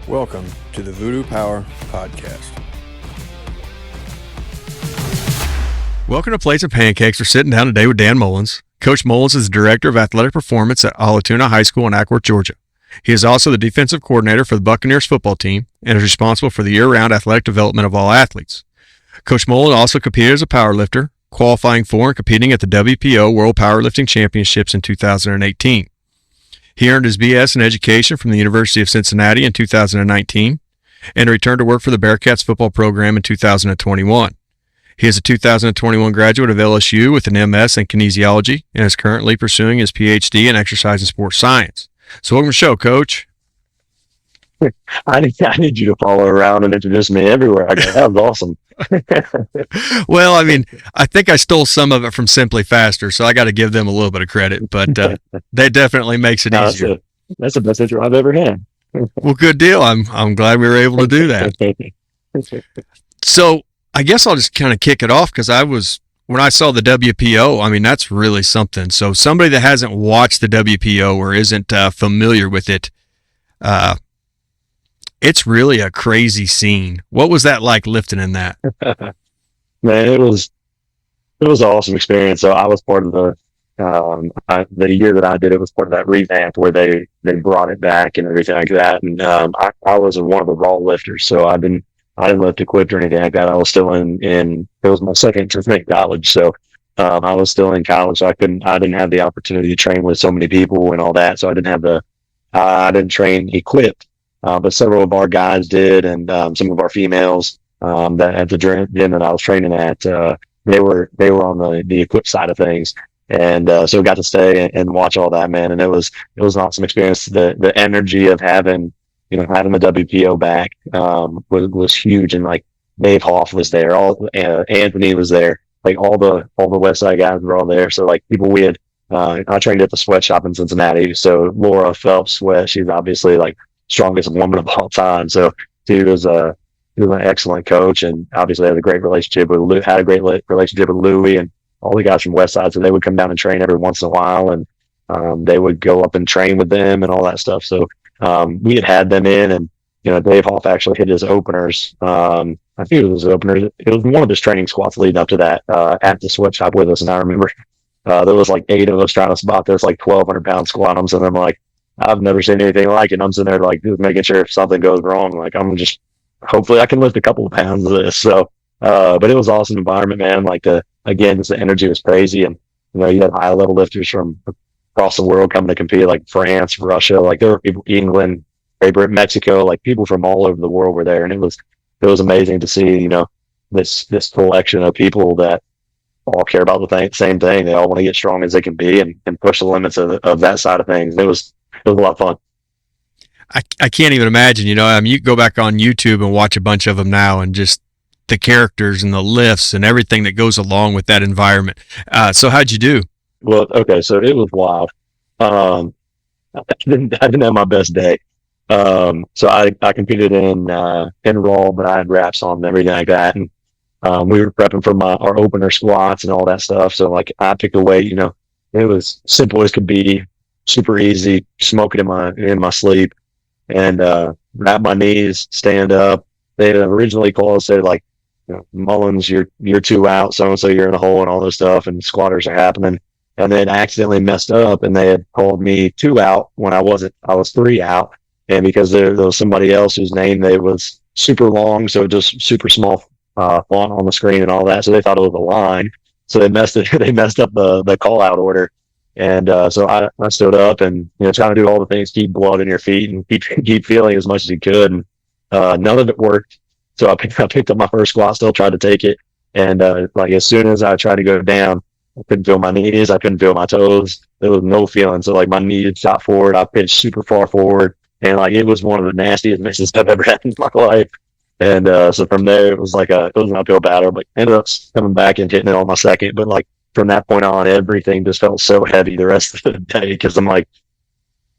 Welcome to the Voodoo Power Podcast. Welcome to Plates and Pancakes. We're sitting down today with Dan Mullins. Coach Mullins is the Director of Athletic Performance at Allatoona High School in Acworth, Georgia. He is also the defensive coordinator for the Buccaneers football team and is responsible for the year-round athletic development of all athletes. Coach Mullins also competed as a powerlifter, qualifying for and competing at the WPO World Powerlifting Championships in 2018. He earned his BS in education from the University of Cincinnati in 2019 and returned to work for the Bearcats football program in 2021. He is a 2021 graduate of LSU with an MS in Kinesiology and is currently pursuing his Ph.D. in exercise and sports science. So welcome to the show, Coach. I need you to follow around and introduce me everywhere I go. That was awesome. Well, I mean, I think I stole some of it from Simply Faster, so I got to give them a little bit of credit, but that definitely makes it easier. That's the best intro I've ever had. Well, good deal. I'm glad we were able to do that. So I guess I'll just kind of kick it off because when I saw the WPO, I mean, that's really something. So somebody that hasn't watched the WPO or isn't familiar with it, it's really a crazy scene. What was that like lifting in that? Man, it was an awesome experience. So I was part of the year that I did it was part of that revamp where they brought it back and everything like that. And I was one of the raw lifters, so I didn't lift equipped or anything like that. I was still in it was my second to make college, so I was still in college, so I didn't have the opportunity to train with so many people and all that. So I didn't train equipped. But several of our guys did, and some of our females that at the gym that I was training at, they were on the equipped side of things, and so we got to stay and watch all that, man. And it was an awesome experience. The energy of having the WPO back was huge, and like Dave Hoff was there, Anthony was there, like all the West Side guys were all there. So like people we had, I trained at the sweatshop in Cincinnati, so Laura Phelps Sweat, she's obviously like strongest woman of all time. So he was an excellent coach, and obviously had a great relationship with Louis and all the guys from Westside. So they would come down and train every once in a while, and they would go up and train with them and all that stuff. So we had them in, and Dave Hoff actually hit his openers. I think it was his openers. It was one of his training squats leading up to that at the sweatshop with us. And I remember there was like 8 of us trying to spot this like 1,200 pound squat. And I'm like, I've never seen anything like it. I'm sitting there like making sure if something goes wrong, like hopefully I can lift a couple of pounds of this. So, but it was an awesome environment, man. Like just the energy was crazy. And, you had high level lifters from across the world coming to compete, like France, Russia, like there were people, England, Great Britain, Mexico, like people from all over the world were there. And it was amazing to see, this collection of people that all care about the same thing. They all want to get strong as they can be and push the limits of that side of things. It was a lot of fun. I can't even imagine, you go back on YouTube and watch a bunch of them now, and just the characters and the lifts and everything that goes along with that environment. So how'd you do? Well, okay, so it was wild. I didn't have my best day. So I competed in raw, but I had wraps on and everything like that. And we were prepping for our opener squats and all that stuff. So like I picked a weight, it was simple as could be, super easy, smoke it in my sleep, and wrap my knees, stand up. They had originally called us, said like, Mullins, you're 2 out, so you're in a hole and all this stuff, and squatters are happening. And then accidentally messed up, and they had called me 2 out when I wasn't. I was 3 out, and because there was somebody else whose name was super long, so just super small font on the screen and all that, so they thought it was a line. So they messed up the call out order. And so I stood up and trying to do all the things, keep blood in your feet and keep feeling as much as you could. And none of it worked. So I picked up my first squat, still tried to take it, and like as soon as I tried to go down, I couldn't feel my knees, I couldn't feel my toes. There was no feeling. So like my knees shot forward, I pitched super far forward, and like it was one of the nastiest misses I've ever had in my life. And so from there it was an uphill battle, but ended up coming back and hitting it on my second. But like from that point on, everything just felt so heavy the rest of the day, because I'm like,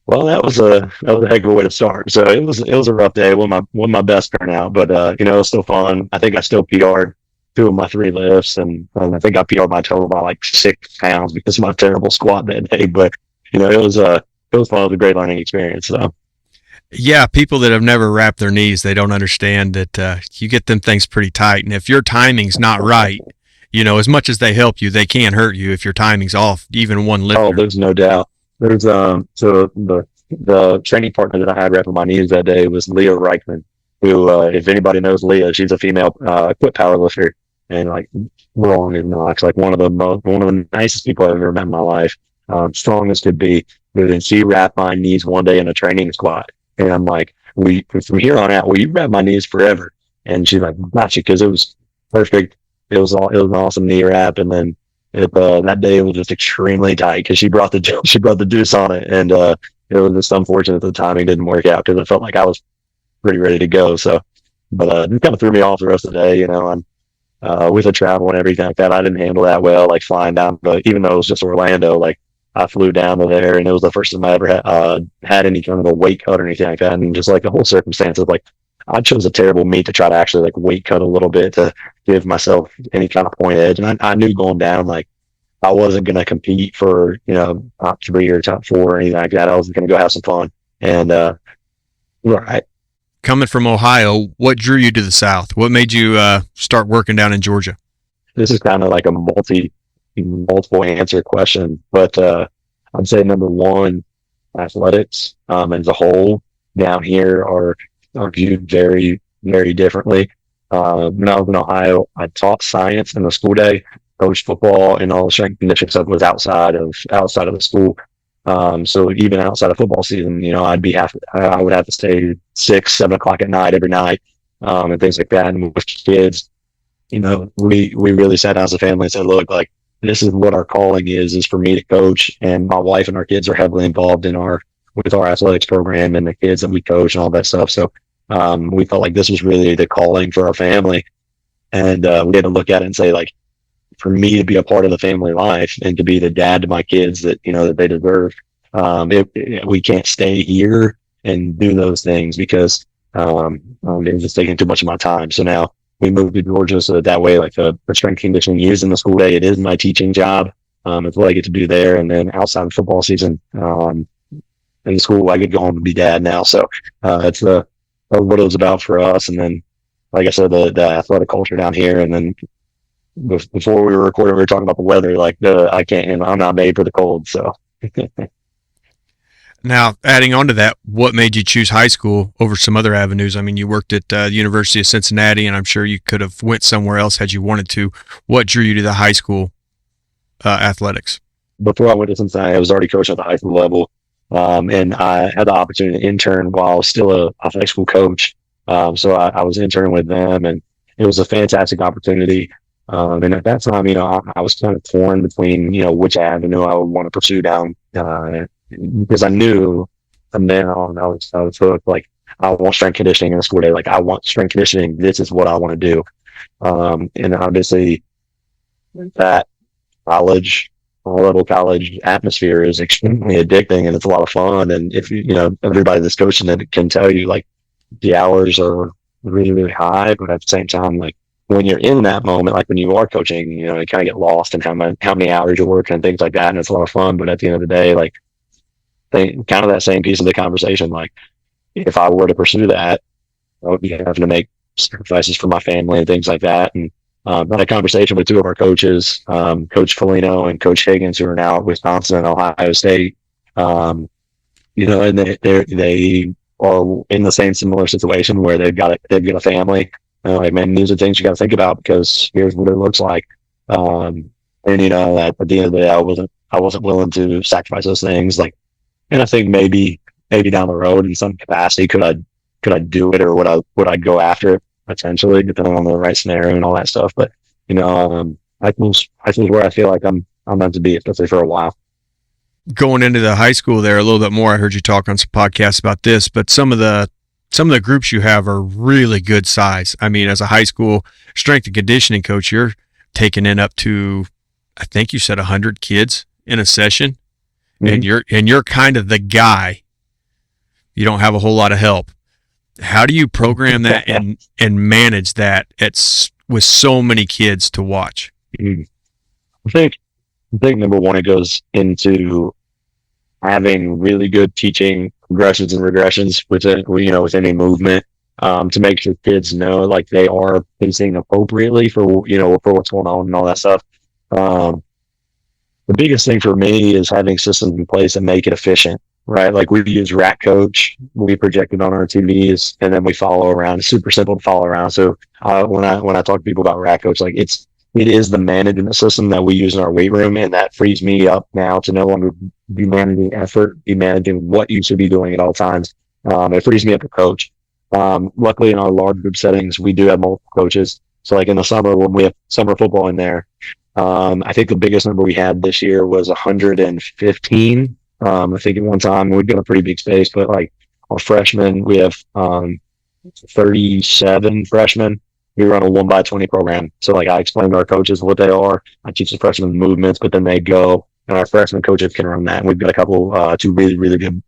well, that was a heck of a way to start. So it was a rough day. One of my best turnout, but it was still fun. I think I still PR'd 2 of my 3 lifts, and I think I PR'd my total by like 6 pounds because of my terrible squat that day. But it was fun. It was a great learning experience. So Yeah, people that have never wrapped their knees, they don't understand that you get them things pretty tight. And if your timing's not right, as much as they help you, they can hurt you if your timing's off, even one Oh, lifter. there's no doubt. There's so the training partner that I had wrapping my knees that day was Leah Reichman, who if anybody knows Leah, she's a female quit powerlifter, and like wrong and not like one of the nicest people I've ever met in my life. Strong as could be. But then she wrapped my knees one day in a training squat, and I'm like, we from here on out, will you wrap my knees forever? And she's like, gotcha, because it was perfect. It was an awesome knee wrap, and then that day it was just extremely tight because she brought the deuce on it, and it was just unfortunate the timing didn't work out because it felt like I was pretty ready to go. So, but it kind of threw me off the rest of the day, and with the travel and everything like that, I didn't handle that well. Like flying down, but even though it was just Orlando, like I flew down to there, and it was the first time I ever had any kind of a weight cut or anything like that, and just like the whole circumstance of like I chose a terrible meet to try to actually like weight cut a little bit to give myself any kind of point edge, and I knew going down like I wasn't going to compete for top 3 or top 4 or anything like that. I was going to go have some fun, and right. Coming from Ohio, what drew you to the South? What made you start working down in Georgia? This is kind of like a multiple answer question, but I'd say number one, athletics as a whole down here are viewed very, very differently. When I was in Ohio, I taught science in the school day, coached football, and all the strength and conditioning stuff was outside of the school. So even outside of football season, I would have to stay 6, 7 o'clock at night every night, and things like that. And with kids, we really sat down as a family and said, look, like this is what our calling is for me to coach, and my wife and our kids are heavily involved with our athletics program and the kids that we coach and all that stuff. So we felt like this was really the calling for our family, and we had to look at it and say, like, for me to be a part of the family life and to be the dad to my kids that that they deserve, we can't stay here and do those things because it's just taking too much of my time. So now we moved to Georgia, so that way, like the strength conditioning is in the school day. It is my teaching job. It's what I get to do there, and then outside of football season, in school, I get to go home and be dad now. So it's what it was about for us. And then, like I said, the athletic culture down here, and then before we were recording, we were talking about the weather. Like I'm not made for the cold. So now, adding on to that, what made you choose high school over some other avenues? I mean, you worked at the University of Cincinnati, and I'm sure you could have went somewhere else had you wanted to. What drew you to the high school athletics? Before I went to Cincinnati, I was already coaching at the high school level, and I had the opportunity to intern while I was still a high school coach. So I was interning with them, and it was a fantastic opportunity. And at that time, I was kind of torn between, which avenue I would want to pursue down, because I knew from then on, I was hooked. Like, I want strength conditioning in the school day. Like, I want strength conditioning. This is what I want to do. And obviously that all-level college atmosphere is extremely addicting, and it's a lot of fun. And if everybody that's coaching it can tell you, like, the hours are really, really high, but at the same time, like, when you're in that moment, like when you are coaching, you kind of get lost in how many hours you're working and things like that. And it's a lot of fun. But at the end of the day, like, kind of that same piece of the conversation, like, if I were to pursue that, I would be having to make sacrifices for my family and things like that. And I had a conversation with two of our coaches, Coach Folino and Coach Higgins, who are now at Wisconsin and Ohio State. And they are in the same similar situation where they've got a family. Like, man, these are things you got to think about because here's what it looks like. And at the end of the day, I wasn't willing to sacrifice those things. Like, and I think maybe down the road in some capacity, could I do it, or would I go after it potentially, depending on the right scenario and all that stuff. But I think where I feel like I'm meant to be, especially for a while. Going into the high school there a little bit more, I heard you talk on some podcasts about this, but some of the groups you have are really good size. I mean, as a high school strength and conditioning coach, you're taking in up to, I think you said 100 kids in a session, mm-hmm. and you're kind of the guy. You don't have a whole lot of help. How do you program that and manage that with so many kids to watch? Mm-hmm. I think number one, it goes into having really good teaching progressions and regressions with any movement, to make sure kids know like they are pacing appropriately for what's going on and all that stuff. The biggest thing for me is having systems in place that make it efficient, right? Like we use Rack Coach, we project it on our TVs, and then we follow around. It's super simple to follow around. So when I talk to people about Rack Coach, like it is the management system that we use in our weight room, and that frees me up now to no longer be managing effort, be managing what you should be doing at all times. It frees me up to coach. Luckily, in our large group settings, we do have multiple coaches. So like in the summer when we have summer football in there, I think the biggest number we had this year was 115. I think at one time we've got a pretty big space, but like our freshmen, we have 37 freshmen. We run a 1x20 program. So like I explain to our coaches what they are. I teach the freshmen the movements, but then they go and our freshman coaches can run that. And we've got a couple, two really, really good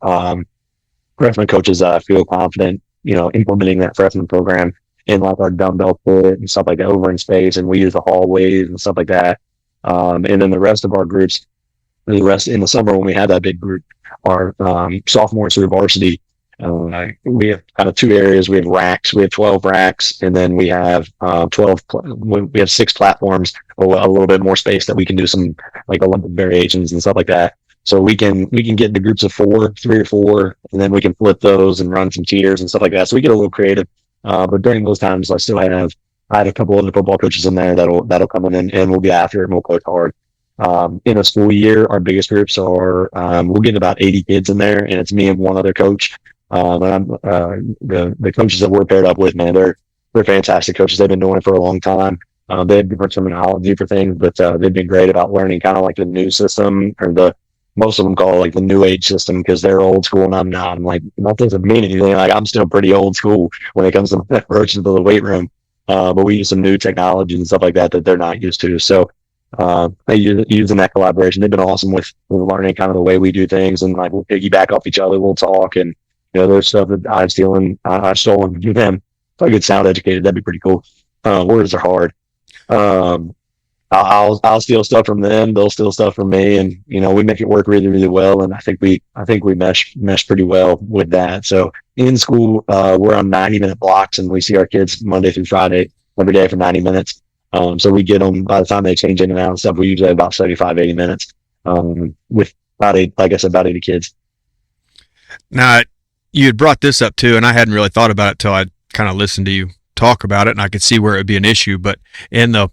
freshman coaches that I feel confident, implementing that freshman program in like our dumbbell pit and stuff like that over in space. And we use the hallways and stuff like that. And then the rest of our groups, in the summer when we had that big group, our sophomores through varsity, we have kind of two areas. We have racks. We have 12 racks, and then we have 12. We have 6 platforms, a little bit more space that we can do some like Olympic variations and stuff like that. So we can get into groups of 4, 3 or 4, and then we can flip those and run some tiers and stuff like that. So we get a little creative. But during those times, I had a couple other football coaches in there that'll come in and we'll get after it and we'll coach hard. In a school year, our biggest groups are we'll get about 80 kids in there, and it's me and one other coach. And the coaches that we're paired up with, man, they're fantastic coaches. They've been doing it for a long time. They have different terminology for things, but they've been great about learning kind of like the new system, or most of them call it like the new age system, because they're old school and I'm not. I'm like, that doesn't mean anything. Like I'm still pretty old school when it comes to approaching to the weight room. But we use some new technology and stuff like that they're not used to. So using that collaboration, they've been awesome with learning kind of the way we do things, and like we'll piggyback off each other, we'll talk, and there's stuff that I've stolen from them. If I could sound educated, that'd be pretty cool. Words are hard. I'll steal stuff from them, they'll steal stuff from me, and we make it work really, really well. And I think we mesh pretty well with that. So in school, we're on 90-minute blocks, and we see our kids Monday through Friday every day for 90 minutes. So we get them, by the time they change in and out and stuff, we usually have about 75, 80 minutes, with about 80 kids. Now, you had brought this up too, and I hadn't really thought about it till I kind of listened to you talk about it, and I could see where it would be an issue. But in the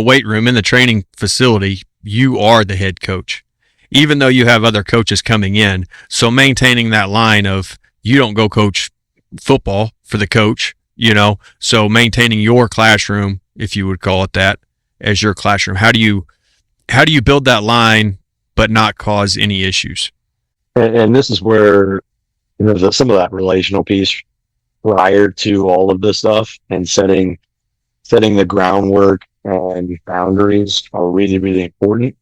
weight room, in the training facility, you are the head coach, even though you have other coaches coming in. So maintaining that line of, you don't go coach football for the coach, so maintaining your classroom, if you would call it that, as your classroom. How do you build that line but not cause any issues? And this is where some of that relational piece prior to all of this stuff, and setting the groundwork and boundaries are really, really important.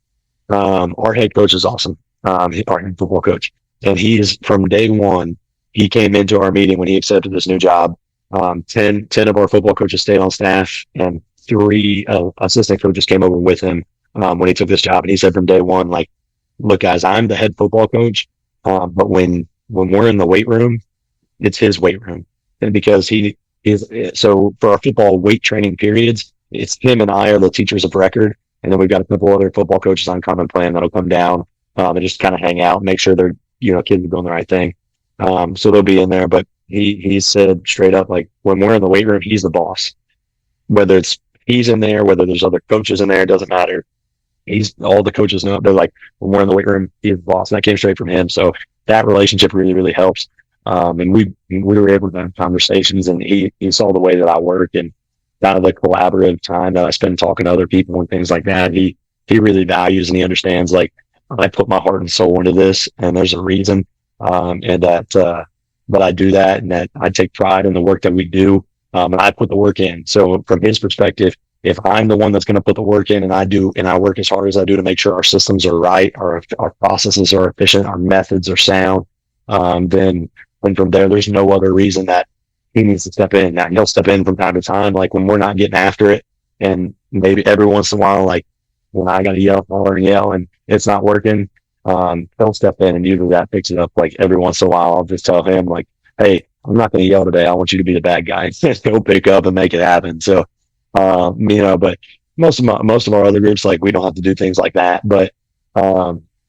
Our head coach is awesome. Our head football coach, and he is, from day one, he came into our meeting when he accepted this new job. 10 of our football coaches stayed on staff, and 3 assistant coaches came over with him when he took this job. And he said from day one, like, look, guys, I'm the head football coach, but when we're in the weight room, it's his weight room. And because he is, so for our football weight training periods, it's him and I are the teachers of record. And then we've got a couple other football coaches on common plan that'll come down and just kind of hang out, make sure they're, kids are doing the right thing. So they'll be in there, but he said straight up, like, when we're in the weight room, he's the boss. Whether it's he's in there, whether there's other coaches in there, it doesn't matter. All the coaches know. They're like, when we're in the weight room, he's the boss. And that came straight from him. So that relationship really, really helps. And we were able to have conversations, and he saw the way that I work and kind of the collaborative time that I spend talking to other people and things like that. He really values, and he understands, like, I put my heart and soul into this, and there's a reason. And that I do that, and that I take pride in the work that we do. And I put the work in. So from his perspective, if I'm the one that's going to put the work in, and I work as hard as I do to make sure our systems are right, our processes are efficient, our methods are sound, then from there's no other reason that he needs to step in. Now, he'll step in from time to time, like when we're not getting after it, and maybe every once in a while, like when I got to yell and it's not working, he'll step in, and usually that picks it up. Like every once in a while, I'll just tell him like, "Hey, I'm not going to yell today. I want you to be the bad guy." He'll pick up and make it happen. So, but most of our other groups, like we don't have to do things like that. But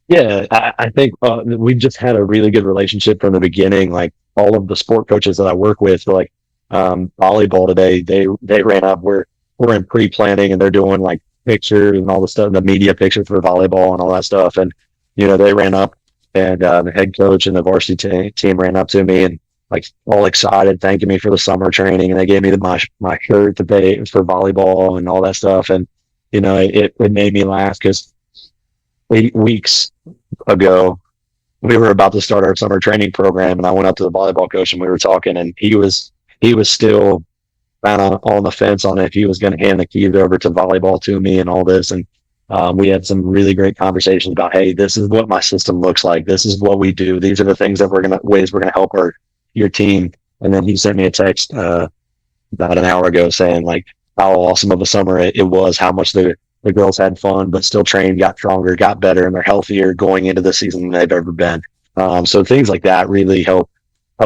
yeah, I think we've just had a really good relationship from the beginning. Like all of the sport coaches that I work with, like volleyball today, they ran up. We're in pre-planning, and they're doing like pictures and all the stuff, the media pictures for volleyball and all that stuff. And they ran up, and the head coach and the varsity team ran up to me and like all excited, thanking me for the summer training, and they gave me my shirt today for volleyball and all that stuff. And it made me laugh because 8 weeks ago we were about to start our summer training program, and I went up to the volleyball coach and we were talking, and he was still kind of on the fence on if he was going to hand the keys over to volleyball to me and all this. And we had some really great conversations about, hey, this is what my system looks like. This is what we do. These are the things that ways we're going to help your team. And then he sent me a text about an hour ago saying like how awesome of a summer it was, how much the girls had fun, but still trained, got stronger, got better, and they're healthier going into the season than they've ever been. So things like that really help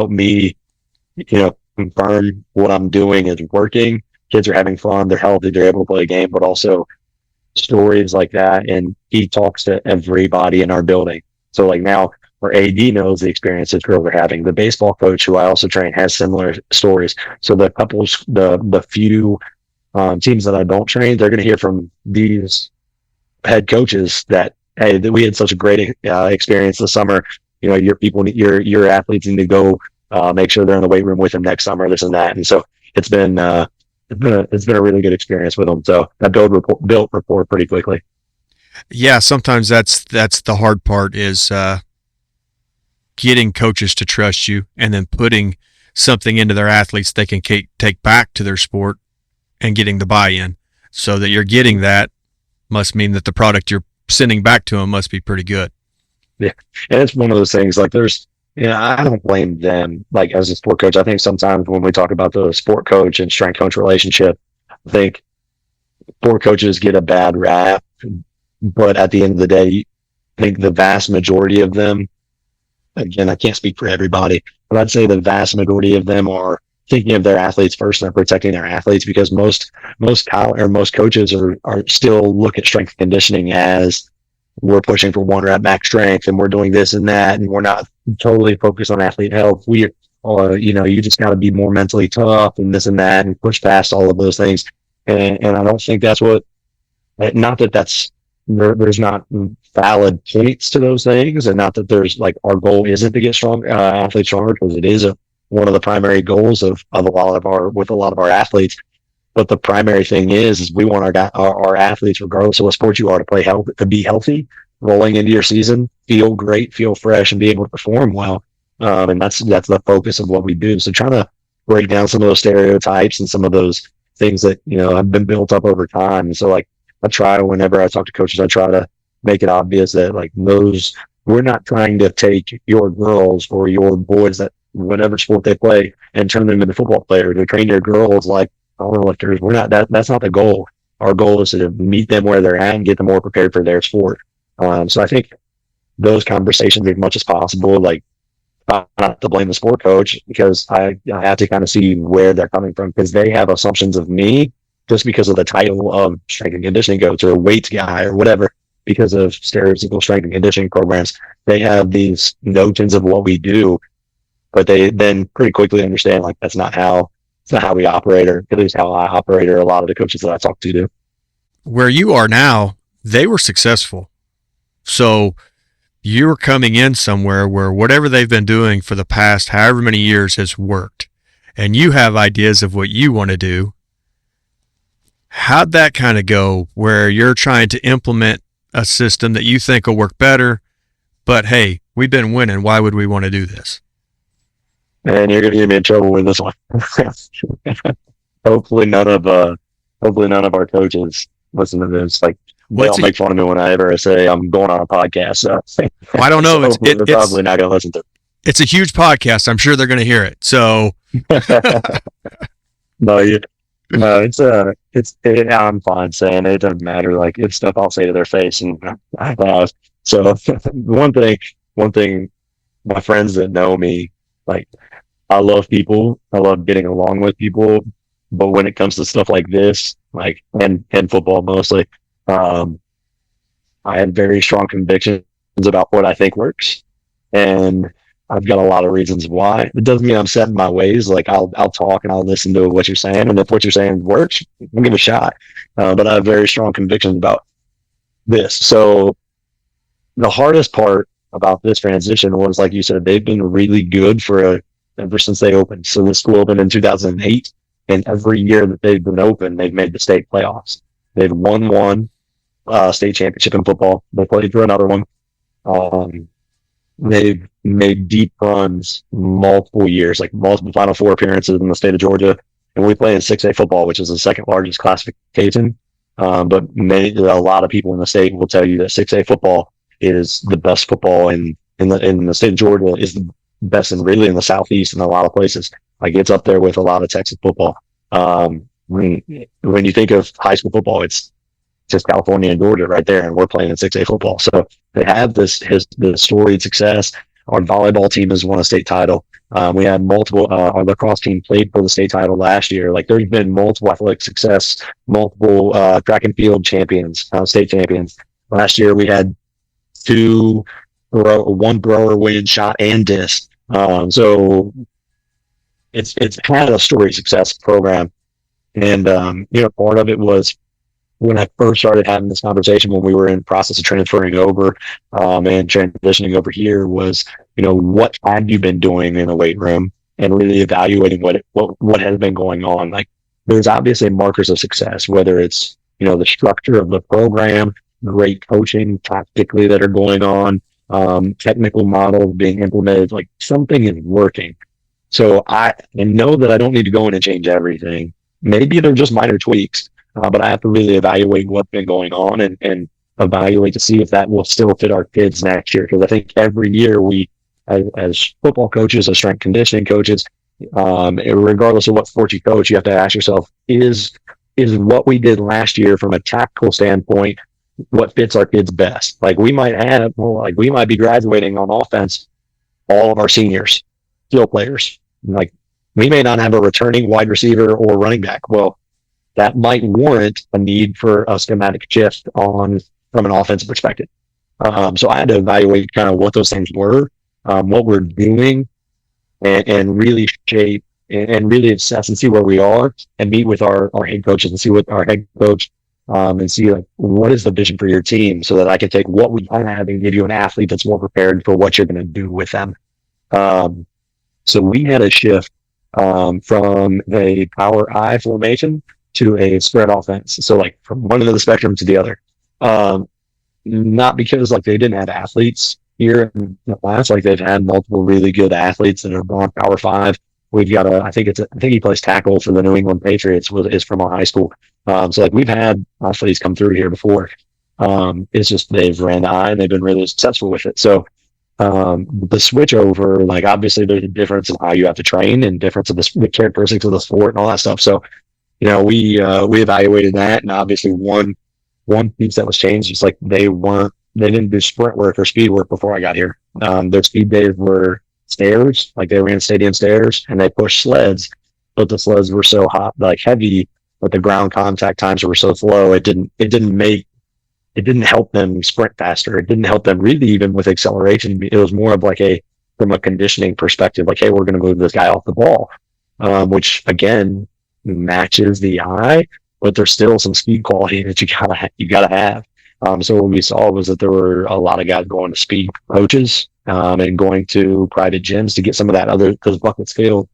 me, confirm what I'm doing is working. Kids are having fun, they're healthy, they're able to play a game, but also stories like that. And he talks to everybody in our building. So like now our AD knows the experiences girls are having. The baseball coach, who I also train, has similar stories. So the few teams that I don't train, they're going to hear from these head coaches that, hey, we had such a great experience this summer. Your athletes need to go make sure they're in the weight room with them next summer, this and that. And so it's been a really good experience with them. So I built rapport pretty quickly. Yeah, sometimes that's the hard part is getting coaches to trust you, and then putting something into their athletes they can take back to their sport, and getting the buy-in. So that you're getting that must mean that the product you're sending back to them must be pretty good. Yeah, and it's one of those things. Like I don't blame them. Like as a sport coach, I think sometimes when we talk about the sport coach and strength coach relationship, I think sport coaches get a bad rap. But at the end of the day, I think the vast majority of them, again, I can't speak for everybody, but I'd say the vast majority of them are thinking of their athletes first and they're protecting their athletes, because most coaches are still look at strength and conditioning as we're pushing for 1 rep max strength and we're doing this and that, and we're not totally focused on athlete health. You just got to be more mentally tough and this and that and push past all of those things. And I don't think that's what, not that there's not valid points to those things, and not that there's like our goal isn't to get athletes stronger, because it is one of the primary goals of a lot of our athletes. But the primary thing is we want our athletes, regardless of what sport you are, to be healthy, rolling into your season, feel great, feel fresh, and be able to perform well. And that's the focus of what we do. So trying to break down some of those stereotypes and some of those things that have been built up over time. And so like I try, whenever I talk to coaches, I try to make it obvious that like we're not trying to take your girls or your boys, that whatever sport they play, and turn them into football players, or train your girls like powerlifters. We're not that's not the goal. Our goal is to meet them where they're at and get them more prepared for their sport. So I think those conversations, as much as possible, like not to blame the sport coach, because I have to kind of see where they're coming from, because they have assumptions of me just because of the title of strength and conditioning coach or weights guy or whatever, because of stereotypical strength and conditioning programs. They have these notions of what we do, but they then pretty quickly understand like that's not how we operate, or at least how I operate, or a lot of the coaches that I talk to do. Where you are now, they were successful. So you're coming in somewhere where whatever they've been doing for the past however many years has worked, and you have ideas of what you want to do. How'd that kind of go, where you're trying to implement a system that you think will work better, but hey, we've been winning, why would we want to do this? And you're going to get me in trouble with this one. Hopefully none of our coaches listen to this. Like, they all make fun of me whenever I say I'm going on a podcast. So well, I don't know. They're probably not going to listen to it. It's a huge podcast. I'm sure they're going to hear it. So I'm fine saying it. It doesn't matter. Like, it's stuff I'll say to their face, and So one thing, my friends that know me, like, I love people. I love getting along with people. But when it comes to stuff like this, like, and football mostly, um, I have very strong convictions about what I think works. And I've got a lot of reasons why. It doesn't mean I'm set in my ways. Like, I'll talk and I'll listen to what you're saying. And if what you're saying works, I'll give it a shot. But I have very strong convictions about this. So the hardest part about this transition was, like you said, they've been really good ever since they opened. So the school opened in 2008, and every year that they've been open, they've made the state playoffs. They've won one state championship in football. They played for another one. Um, they've made deep runs multiple years, like multiple Final Four appearances in the state of Georgia. And we play in 6A football, which is the second largest classification. But a lot of people in the state will tell you that 6A football is the best football in the state of Georgia, is the best in really in the Southeast and a lot of places. Like, it's up there with a lot of Texas football. When you think of high school football, it's just California and Georgia right there, and we're playing in 6A football. So they have this storied success. Our volleyball team has won a state title. We had multiple, our lacrosse team played for the state title last year. Like, there's been multiple athletic success, multiple track and field champions, state champions. Last year we had one thrower win shot and disc. So it's had a storied success program. And, part of it was when I first started having this conversation, when we were in the process of transferring over and transitioning over here, was, what have you been doing in the weight room, and really evaluating what has been going on. Like, there's obviously markers of success, whether it's, the structure of the program, great coaching tactically that are going on, technical models being implemented, like, something is working. So I know that I don't need to go in and change everything. Maybe they're just minor tweaks. But I have to really evaluate what's been going on and evaluate to see if that will still fit our kids next year. Because I think every year we, as football coaches, as strength conditioning coaches, regardless of what sport you coach, you have to ask yourself, is what we did last year from a tactical standpoint what fits our kids best? Like, we might be graduating on offense all of our seniors, skill players. Like, we may not have a returning wide receiver or running back. Well, that might warrant a need for a schematic shift from an offensive perspective. So I had to evaluate kind of what those things were, what we're doing, and really shape and really assess and see where we are, and meet with our head coaches and see what our head coach and see, like, what is the vision for your team, so that I can take what we have and give you an athlete that's more prepared for what you're going to do with them. So we had a shift from a power I formation to a spread offense. So, like, from one end of the spectrum to the other. Not because, like, they didn't have athletes here in the class. Like, they've had multiple really good athletes that have gone Power 5. We've got I think he plays tackle for the New England Patriots, is from our high school. So, like, we've had athletes come through here before. It's just they've ran the eye and they've been really successful with it. So the switch over, like, obviously there's a difference in how you have to train and difference of the characteristics of the sport and all that stuff. So, we evaluated that, and obviously one piece that was changed is, like, they didn't do sprint work or speed work before I got here. Their speed days were stairs, like, they ran stadium stairs, and they pushed sleds, but the sleds were so hot, like, heavy, but the ground contact times were so slow. It didn't help them sprint faster. It didn't help them really even with acceleration. It was more of like from a conditioning perspective, like, hey, we're going to move this guy off the ball, which again matches the eye, but there's still some speed quality that you gotta have. So what we saw was that there were a lot of guys going to speed coaches and going to private gyms to get some of that those buckets filled.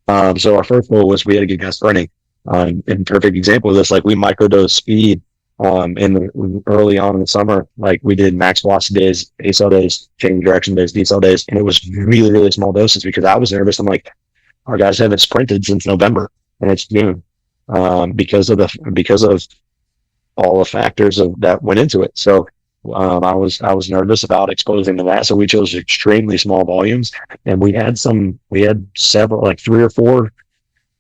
So our first goal was we had to get guys running. And perfect example of this, like, we microdose speed early on in the summer. Like, we did max velocity days, ACL days, change direction days, decel days, and it was really, really small doses because I was nervous. I'm like, our guys haven't sprinted since November, and it's June, because of all the factors that went into it. So I was nervous about exposing to that. So we chose extremely small volumes, and we had several, like 3 or 4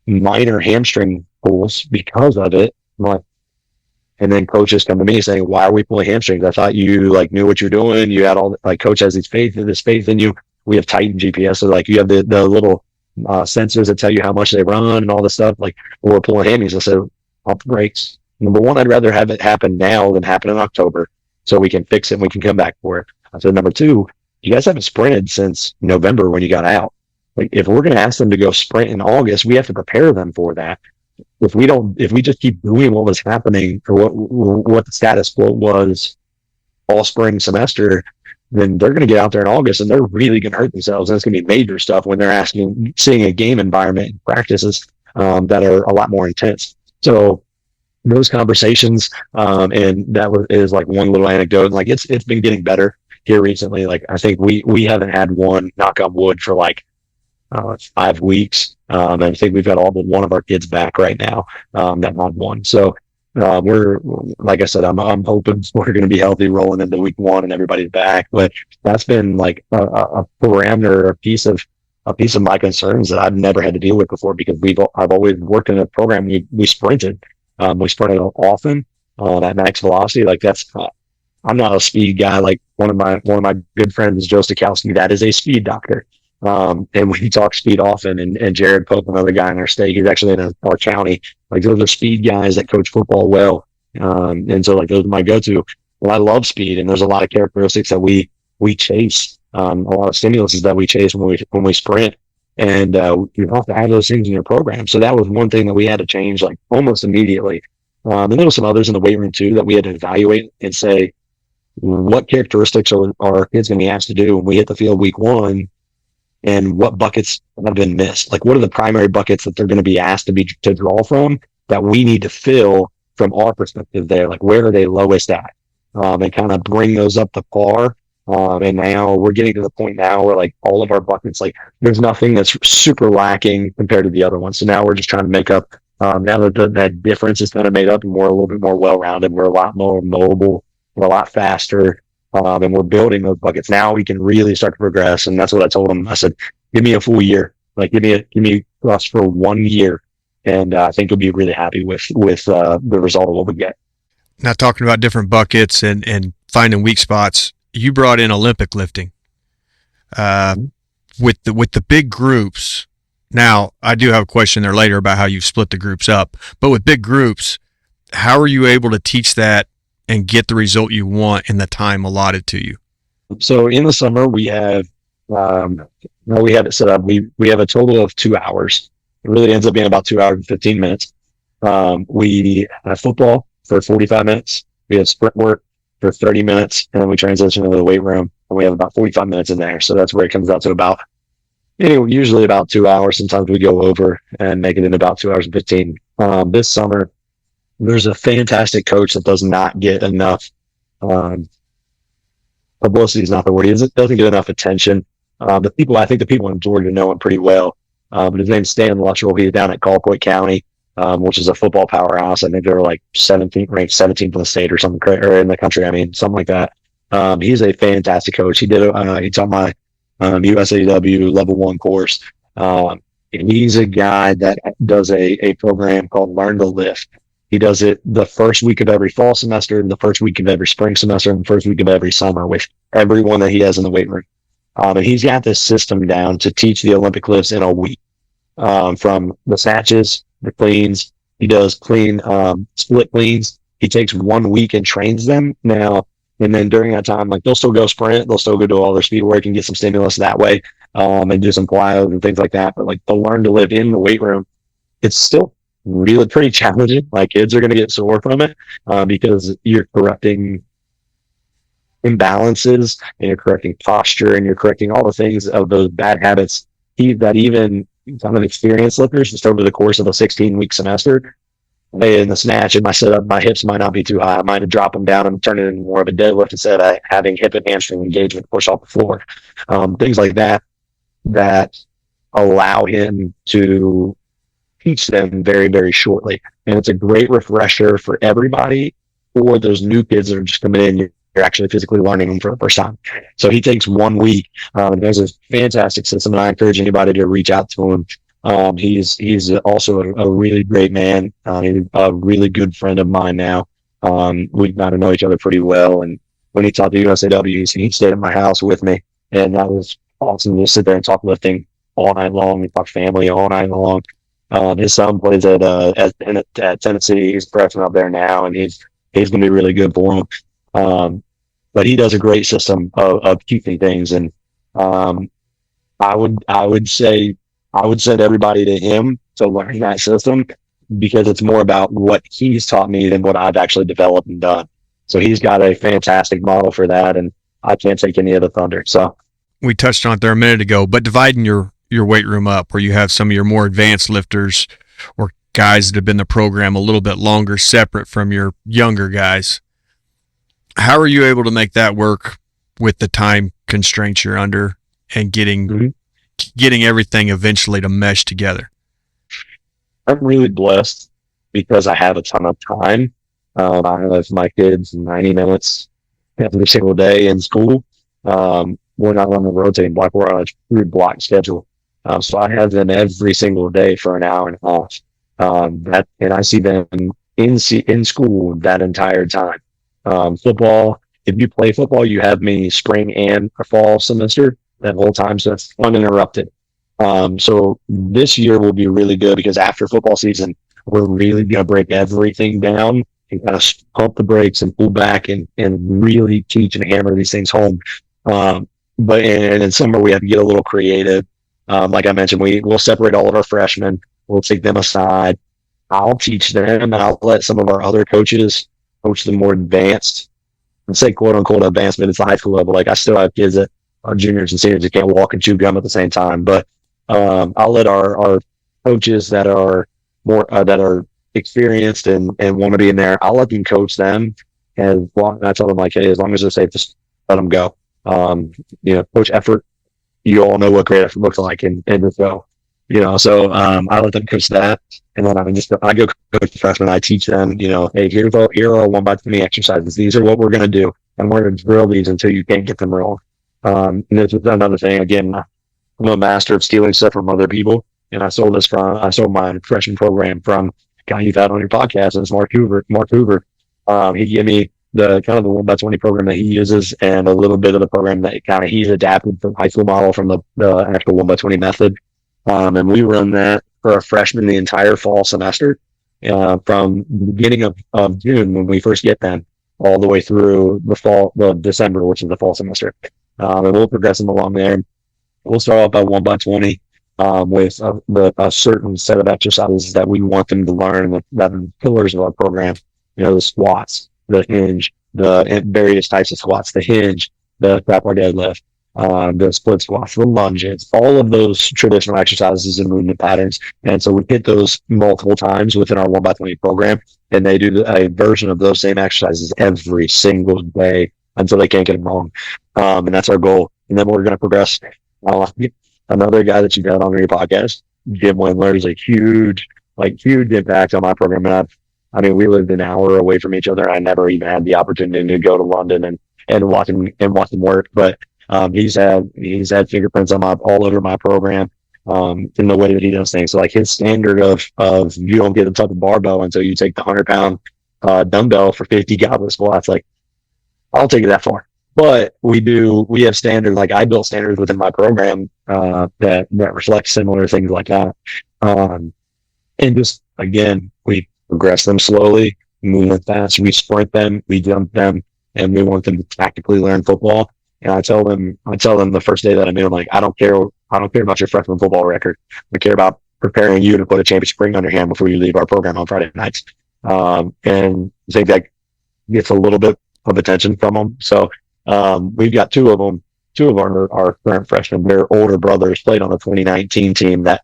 minor hamstring pulls because of it. I'm like, And then coaches come to me saying, why are we pulling hamstrings? I thought you like knew what you're doing. You had all like coach has this faith in you. We have Titan GPS. So like you have the little sensors that tell you how much they run and all this stuff. Like we're pulling hammies. I said, pump the brakes. Number one, I'd rather have it happen now than happen in October so we can fix it and we can come back for it. I said, number two, you guys haven't sprinted since November when you got out. Like if we're going to ask them to go sprint in August, we have to prepare them for that. If we just keep doing what was happening or what the status quo was all spring semester, then they're going to get out there in August and they're really going to hurt themselves. And it's going to be major stuff when they're seeing a game environment and practices that are a lot more intense. So those conversations, and that is like one little anecdote. Like it's been getting better here recently. Like I think we haven't had one, knock on wood, for like 5 weeks. And I think we've got all but one of our kids back right now that had one. So we're, like I said, I'm hoping we're going to be healthy rolling into week 1 and everybody's back. But that's been like a parameter, a piece of my concerns that I've never had to deal with before, because I've always worked in a program. We sprinted. We sprinted often at max velocity. Like I'm not a speed guy. Like one of my good friends, Joe Stokowski, that is a speed doctor. And we talk speed often, and Jared Pope, another guy in our state, he's actually in our county. Like those are speed guys that coach football well. And so like those are my go-to. Well, I love speed, and there's a lot of characteristics that we chase, a lot of stimuluses that we chase when we sprint. And you have to have those things in your program. So that was one thing that we had to change like almost immediately. And there were some others in the weight room too that we had to evaluate and say, what characteristics are our kids going to be asked to do when we hit the field week 1, and what buckets have been missed? Like what are the primary buckets that they're going to be asked to draw from that we need to fill from our perspective there? Like where are they lowest at? And kind of bring those up to par. And now we're getting to the point now where like all of our buckets, like there's nothing that's super lacking compared to the other ones. So now we're just trying to make up, now that that difference is kind of made up, and we're a little bit more well-rounded. We're a lot more mobile. We're a lot faster. And we're building those buckets. Now we can really start to progress. And that's what I told them. I said, give me a full year. Like give me us for 1 year. And I think you'll be really happy with the result of what we get. Now talking about different buckets and finding weak spots, you brought in Olympic lifting with the big groups. Now, I do have a question there later about how you've split the groups up, but with big groups, how are you able to teach that and get the result you want in the time allotted to you? So in the summer, we have it set up. We have a total of 2 hours. It really ends up being about 2 hours and 15 minutes. We have football for 45 minutes. We have sprint work for 30 minutes, and then we transition into the weight room, and we have about 45 minutes in there. So that's where it comes out to about, usually about 2 hours. Sometimes we go over and make it in about 2 hours and 15. This summer, there's a fantastic coach that does not get enough, publicity is not the word. He doesn't get enough attention. I think the people in Georgia know him pretty well. But his name's Stan Luttrell. He's down at Colquitt County, which is a football powerhouse. I think they're like ranked 17th in the state or something, or in the country. I mean, something like that. He's a fantastic coach. He taught my USAW level 1 course. And he's a guy that does a program called Learn to Lift. He does it the first week of every fall semester, the first week of every spring semester, and the first week of every summer with everyone that he has in the weight room. And he's got this system down to teach the Olympic lifts in a week. From the snatches, the cleans. He does clean, split cleans. He takes 1 week and trains them now. And then during that time, like they'll still go sprint, they'll still go do all their speed work and get some stimulus that way, and do some plyos and things like that. But like they'll learn to live in the weight room. It's still really pretty challenging. Like kids are going to get sore from it, because you're correcting imbalances and you're correcting posture and you're correcting all the things of those bad habits that even kind of experienced lifters just over the course of a 16-week semester. In the snatch, in my setup, my hips might not be too high. I might have dropped them down and turn it into more of a deadlift instead of having hip and hamstring engagement push off the floor. Things like that allow him to teach them very, very shortly. And it's a great refresher for everybody, or those new kids that are just coming in. You're actually physically learning them for the first time. So he takes 1 week. There's a fantastic system, and I encourage anybody to reach out to him. He's also a really great man. He's a really good friend of mine now. We got to know each other pretty well. And when he taught the USAW, he stayed at my house with me, and that was awesome to sit there and talk lifting all night long and talk family all night long. His son plays at Tennessee. He's a freshman up there now, and he's going to be really good for him. But he does a great system of keeping things, and I would send everybody to him to learn that system, because it's more about what he's taught me than what I've actually developed and done. So he's got a fantastic model for that, and I can't take any of the thunder. So we touched on it there a minute ago, but dividing your weight room up, where you have some of your more advanced lifters or guys that have been in the program a little bit longer, separate from your younger guys. How are you able to make that work with the time constraints you're under and getting everything eventually to mesh together? I'm really blessed because I have a ton of time. I have my kids 90 minutes every single day in school. We're not on the rotating block. We're on a true block schedule. So I have them every single day for an hour and a half. And I see them in school that entire time. Football, if you play football, you have me spring and a fall semester that whole time. So it's uninterrupted. So this year will be really good because after football season, we're really going to break everything down and kind of pump the brakes and pull back and really teach and hammer these things home. But in summer, we have to get a little creative. Like I mentioned, we'll separate all of our freshmen. We'll take them aside. I'll teach them, and I'll let some of our other coaches coach the more advanced. And say quote unquote advancement. It's the high school level. Like I still have kids that are juniors and seniors that can't walk and chew gum at the same time. But I'll let our coaches that are more that are experienced and want to be in there, I'll let them coach them. And I tell them, like, hey, as long as they're safe, just let them go. Coach effort. You all know what great effort looks like, and just go. So I let them coach that, and then I go coach the freshmen. I teach them, hey, here are our 1x20 exercises. These are what we're going to do, and we're going to drill these until you can't get them wrong. And this is another thing. Again, I'm a master of stealing stuff from other people, and I sold my freshman program from a guy you've had on your podcast, and it's Mark Hoover. He gave me the kind of the 1x20 program that he uses, and a little bit of the program that kind of he's adapted from high school model from the actual 1x20 method. And we run that for a freshman the entire fall semester, from the beginning of June when we first get them all the way through the December, which is the fall semester. And we'll progress them along there. We'll start off by 1x20 with a certain set of exercises that we want them to learn that are pillars of our program. The squats, the hinge, the various types of squats, the hinge, the trap bar deadlift, the split squats, the lunges, all of those traditional exercises and movement patterns. And so we hit those multiple times within our 1x20 program, and they do a version of those same exercises every single day until they can't get them wrong. And that's our goal. And then we're going to progress. Another guy that you've had on your podcast, Jim Windler, is a huge impact on my program. And we lived an hour away from each other. I never even had the opportunity to go to London and watch him work. But he's had fingerprints on all over my program in the way that he does things. So like his standard of you don't get to touch the barbell until you take the 100-pound dumbbell for 50 goblet squats. Like I'll take it that far. But we have standards, like I built standards within my program that reflect similar things like that. And just, again, we progress them slowly, move them fast, we sprint them, we jump them, and we want them to tactically learn football. And I tell them the first day that I'm in, like, I don't care about your freshman football record. I care about preparing you to put a championship ring on your hand before you leave our program on Friday nights. And I think that gets a little bit of attention from them. So we've got two of our current freshmen. Their older brothers played on the 2019 team that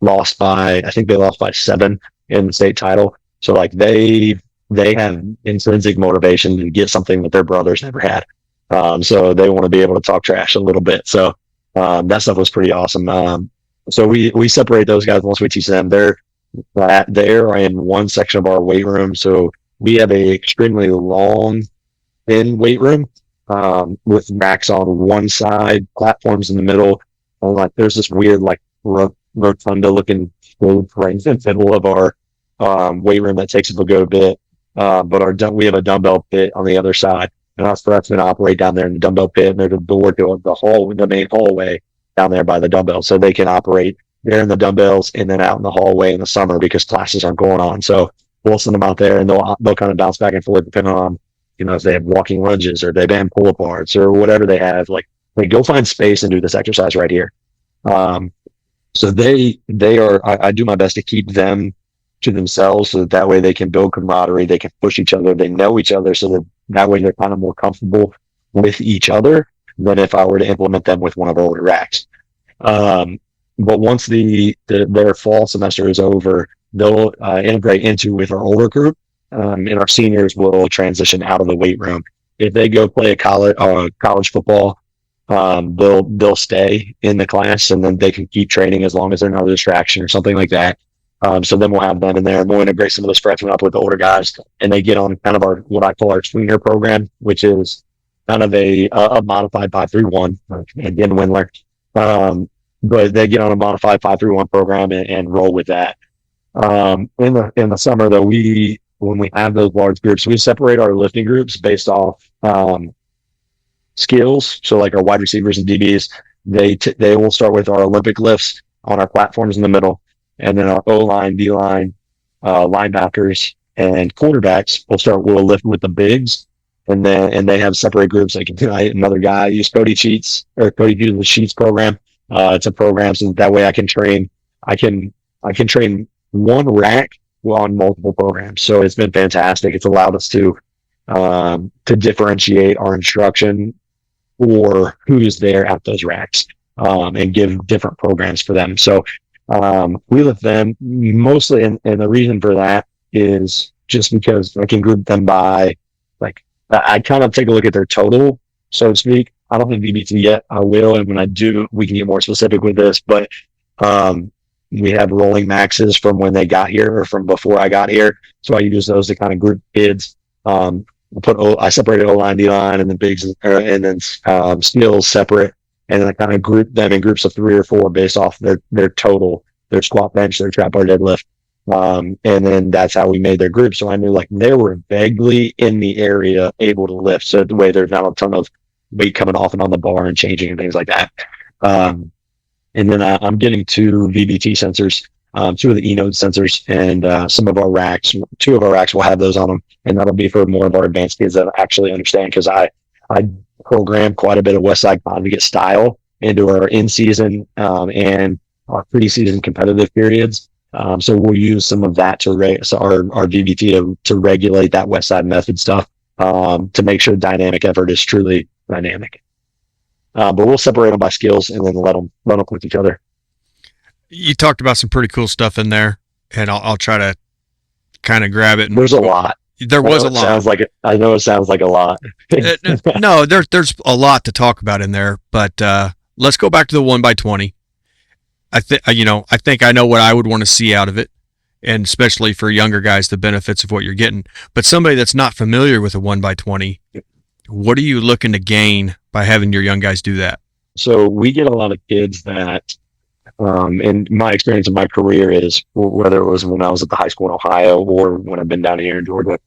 lost by 7 in the state title. So like they have intrinsic motivation to get something that their brothers never had. So they want to be able to talk trash a little bit. So that stuff was pretty awesome. So we separate those guys once we teach them. They're in one section of our weight room. So we have a extremely long, thin weight room with racks on one side, platforms in the middle, and like there's this weird like rotunda looking right in the middle of our weight room that takes up a good bit. but we have a dumbbell pit on the other side, and us freshmen operate down there in the dumbbell pit, and there's a door to the main hallway down there by the dumbbells, so they can operate there in the dumbbells and then out in the hallway in the summer because classes aren't going on. So we'll send them out there, and they'll kind of bounce back and forth depending on, if they have walking lunges or they band pull aparts or whatever they have. Like, go find space and do this exercise right here. So they are. I do my best to keep them to themselves so that way they can build camaraderie, they can push each other, they know each other, so that way they're kind of more comfortable with each other than if I were to implement them with one of our older racks. But once their fall semester is over, they'll integrate into with our older group, and our seniors will transition out of the weight room. If they go play a college football, they'll stay in the class, and then they can keep training as long as they're not a distraction or something like that. So then we'll have them in there, and we'll integrate some of those freshmen up with the older guys, and they get on kind of what I call our tweener program, which is kind of a modified 5-3-1. Again, Windler. But they get on a modified 5-3-1 program and roll with that. In the summer, though, when we have those large groups, we separate our lifting groups based off skills. So like our wide receivers and DBs, they will start with our Olympic lifts on our platforms in the middle, and then our O-line, D-line, linebackers, and quarterbacks will lift with the bigs, and they have separate groups. Like another guy used Cody uses the Sheets program. It's a program so that way I can train one rack on multiple programs. So it's been fantastic. It's allowed us to differentiate our instruction for who's there at those racks, and give different programs for them. So we lift them mostly, and the reason for that is just because I can group them by, like, I kind of take a look at their total, so to speak. I don't have VBT yet. I will, and when I do, we can get more specific with this. But we have rolling maxes from when they got here or from before I got here, so I use those to kind of group kids. I separated O-line, D-line, and then bigs, and then skills separate, and then I kind of group them in groups of 3 or 4 based off their total, their squat, bench, their trap bar, deadlift. And then that's how we made their group. So I knew, like, they were vaguely in the area able to lift. So the way there's not a ton of weight coming off and on the bar and changing and things like that. And then I'm getting 2 VBT sensors, 2 of the E-Node sensors, and some of our racks. 2 of our racks will have those on them, and that'll be for more of our advanced kids that actually understand, because I program quite a bit of Westside Conjugate style into our in-season and our pre-season competitive periods. So we'll use some of that our VBT to regulate that Westside method stuff, to make sure dynamic effort is truly dynamic. But we'll separate them by skills and then let them with each other. You talked about some pretty cool stuff in there, and I'll try to kind of grab it. There's a lot. There was a lot. I know it sounds like a lot. No, there's a lot to talk about in there, but let's go back to the 1x20. I think I know what I would want to see out of it, and especially for younger guys, the benefits of what you're getting. But somebody that's not familiar with a 1x20, what are you looking to gain by having your young guys do that? So we get a lot of kids that, and my experience in my career is, whether it was when I was at the high school in Ohio or when I've been down here in Georgia,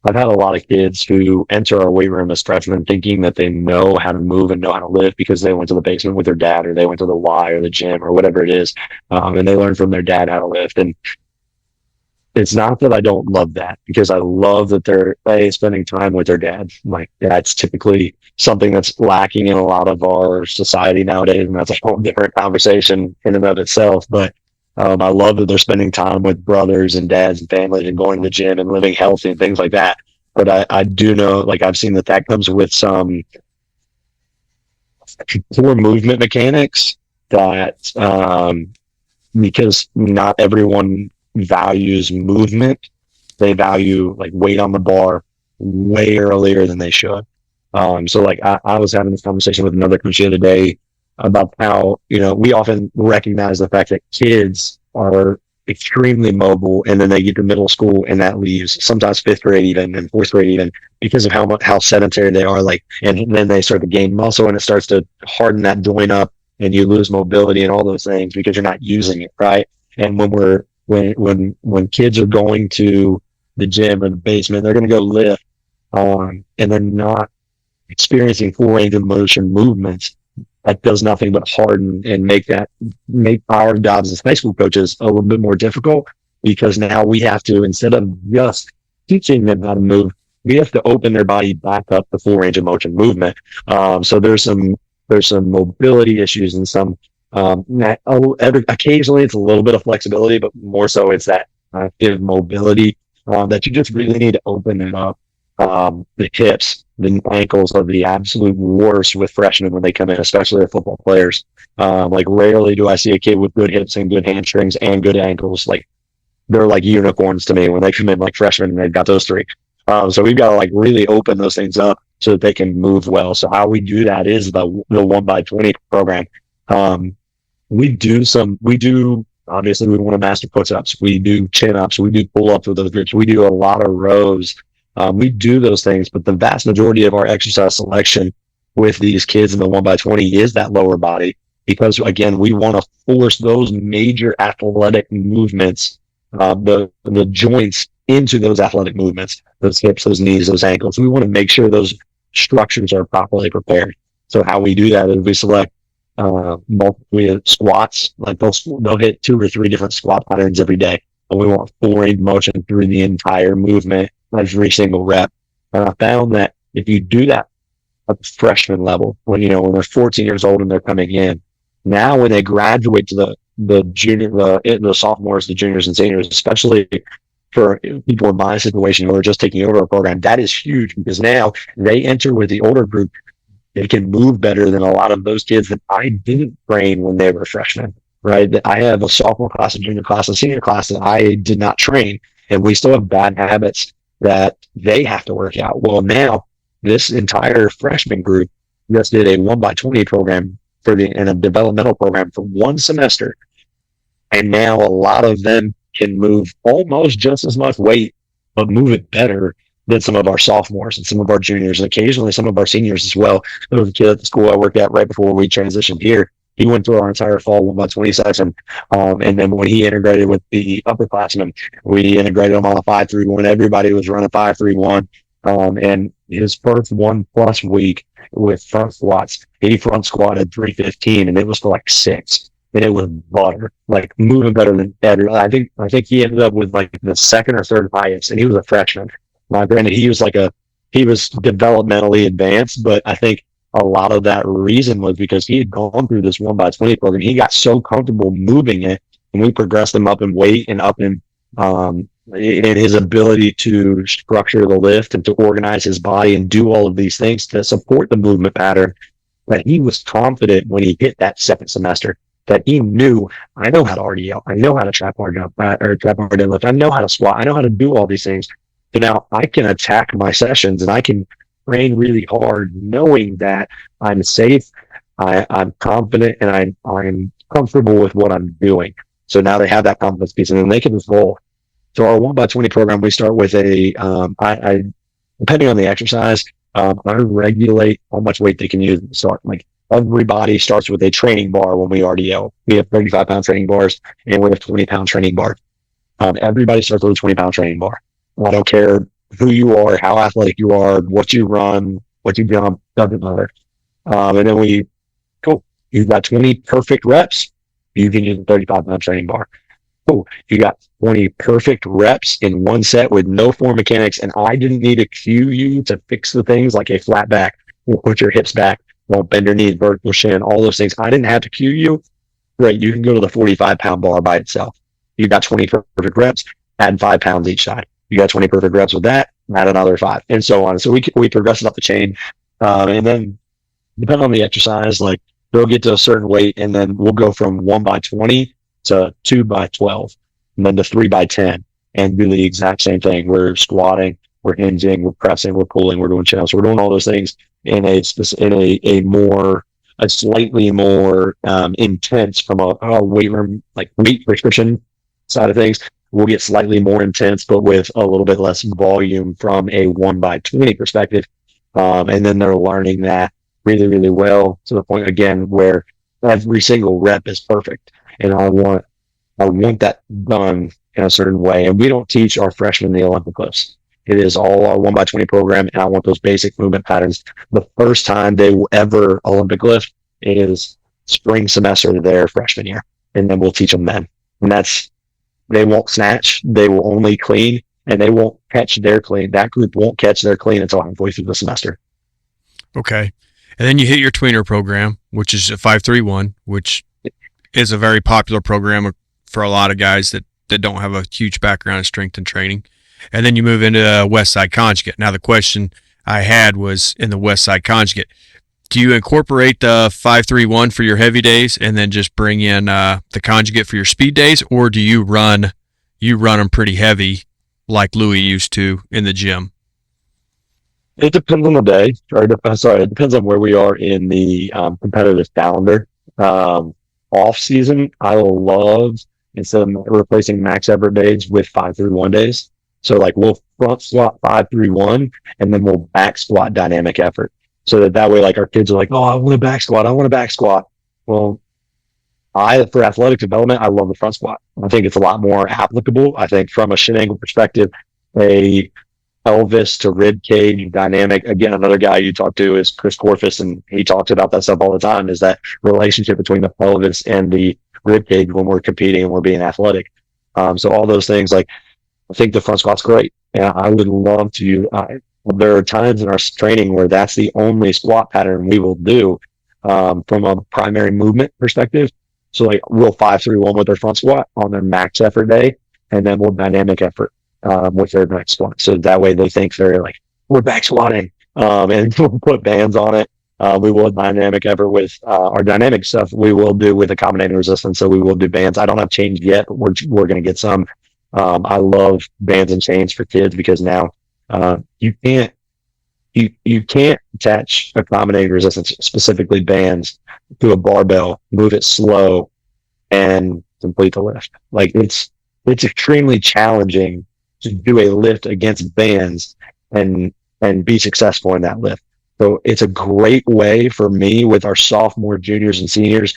I've had a lot of kids who enter our weight room as freshmen thinking that they know how to move and know how to lift because they went to the basement with their dad, or they went to the Y or the gym or whatever it is, and they learned from their dad how to lift. And it's not that I don't love that, because I love that they're spending time with their dad. Like, that's typically something that's lacking in a lot of our society nowadays, and that's a whole different conversation in and of itself. But I love that they're spending time with brothers and dads and families and going to the gym and living healthy and things like that. But I do know, like, I've seen that comes with some poor movement mechanics that, because not everyone values movement. They value, like, weight on the bar way earlier than they should. So like I was having this conversation with another coach the other day about how, we often recognize the fact that kids are extremely mobile, and then they get to middle school and that leaves, sometimes 5th grade even, and 4th grade even, because of how sedentary they are. Like, and then they start to gain muscle, and it starts to harden that joint up, and you lose mobility and all those things because you're not using it, right? And when kids are going to the gym or the basement. They're going to go lift, and they're not experiencing full range of motion movements. That does nothing but harden and make our jobs as high school coaches a little bit more difficult, because now we have to, instead of just teaching them how to move, we have to open their body back up to full range of motion movement. So there's some mobility issues and some occasionally it's a little bit of flexibility, but more so it's that active mobility that you just really need to open it up. The hips, the ankles are the absolute worst with freshmen when they come in, especially the football players. Like rarely do I see a kid with good hips and good hamstrings and good ankles. Like they're like unicorns to me when they come in like freshmen and they've got those three. So we've got to like really open those things up so that they can move well. So how we do that is the 1x20 program. Obviously we want to master push-ups. We do chin-ups. We do pull-ups with those groups. We do a lot of rows. We do those things, but the vast majority of our exercise selection with these kids in the 1x20 is that lower body, because again, we want to force those major athletic movements, the joints into those athletic movements, those hips, those knees, those ankles. We want to make sure those structures are properly prepared. So how we do that is we select multiple squats. Like they'll hit 2 or 3 different squat patterns every day, and we want full range of motion through the entire movement, every single rep. And I found that if you do that at the freshman level, when they're 14 years old and they're coming in, now when they graduate to the sophomores, the juniors and seniors, especially for people in my situation who are just taking over a program, that is huge, because now they enter with the older group. They can move better than a lot of those kids that I didn't train when they were freshmen, right? I have a sophomore class, a junior class, a senior class that I did not train, and we still have bad habits that they have to work out. Well, now this entire freshman group just did a 1x20 program and a developmental program for 1 semester. And now a lot of them can move almost just as much weight, but move it better than some of our sophomores and some of our juniors, and occasionally some of our seniors as well. There was a kid at the school I worked at right before we transitioned here. He went through our entire fall 1x20 session. And then when he integrated with the upperclassmen, we integrated him on a 5-3-1. Everybody was running 5-3-1. And his first 1+ week with front squats, he front squatted 315, and it was for like 6. And it was butter, like moving better than ever. I think he ended up with like the 2nd or 3rd highest, and he was a freshman. Now, granted, he was developmentally advanced, but I think a lot of that reason was because he had gone through this 1x20 program. He got so comfortable moving it, and we progressed him up in weight and up in his ability to structure the lift and to organize his body and do all of these things to support the movement pattern, that he was confident when he hit that 2nd semester that he knew, I know how to RDL, I know how to trap hard jump or trap hard deadlift, I know how to squat, I know how to do all these things. So now I can attack my sessions and I can train really hard, knowing that I'm safe, I'm confident, and I'm comfortable with what I'm doing. So now they have that confidence piece, and then they can just roll. So our 1x20 program, we start with I depending on the exercise, I regulate how much weight they can use at the start. Like everybody starts with a training bar when we RDL. We have 35-pound training bars, and we have 20-pound training bar. Everybody starts with a 20-pound training bar. I don't care who you are, how athletic you are, what you run, what you jump, doesn't matter. And then you've got 20 perfect reps, you can use a 35-pound training bar. Cool. You got 20 perfect reps in 1 set with no form mechanics, and I didn't need to cue you to fix the things like a flat back, put your hips back, won't bend your knees, vertical shin, all those things. I didn't have to cue you. Great, you can go to the 45-pound bar by itself. You got 20 perfect reps, add 5 pounds each side. You got 20 perfect reps with that, add another 5, and so on. So we progress it up the chain, and then depending on the exercise, like they'll get to a certain weight, and then we'll go from 1x20 to 2x12, and then to 3x10, and do the exact same thing. We're squatting, we're hinging, we're pressing, we're pulling, we're doing chin-ups. We're doing all those things in a slightly more intense from a weight room, like weight restriction side of things. We'll get slightly more intense, but with a little bit less volume from a 1x20 perspective. And then they're learning that really, really well, to the point again where every single rep is perfect. And I want that done in a certain way. And we don't teach our freshmen the Olympic lifts. It is all our 1x20 program, and I want those basic movement patterns. The first time they will ever Olympic lift is spring semester of their freshman year, and then we'll teach them then. And they won't snatch, they will only clean, and they won't catch their clean. That group won't catch their clean until halfway through the semester. Okay. And then you hit your tweener program, which is a 5-3-1, which is a very popular program for a lot of guys that don't have a huge background in strength and training. And then you move into West Side Conjugate. Now, the question I had was in the West Side Conjugate, do you incorporate the 5-3-1 for your heavy days and then just bring in the conjugate for your speed days, or do you run them pretty heavy like Louis used to in the gym? It depends on the day, it depends on where we are in the competitive calendar. Off season, I love, instead of replacing max effort days with 5-3-1 days. So like we'll front squat 5-3-1, and then we'll back squat dynamic effort. So that way, like our kids are like, oh, I want a back squat. Well, for athletic development, I love the front squat. I think it's a lot more applicable. I think from a shin angle perspective, a pelvis to rib cage dynamic. Again, another guy you talk to is Chris Corfus, and he talks about that stuff all the time, is that relationship between the pelvis and the rib cage when we're competing and we're being athletic. So all those things, like, I think the front squat's great. And I would love to, there are times in our training where that's the only squat pattern we will do from a primary movement perspective. So like we'll 5-3-1 with their front squat on their max effort day, and then we'll dynamic effort with their next squat. So that way they think they're like, we're back squatting, and we'll put bands on it. We will dynamic effort with our dynamic stuff. We will do with accommodating resistance. So we will do bands. I don't have chains yet, but we're going to get some. I love bands and chains for kids because now you can't attach accommodating resistance, specifically bands, to a barbell, move it slow, and complete the lift. Like it's extremely challenging to do a lift against bands and be successful in that lift. So it's a great way for me with our sophomore, juniors, and seniors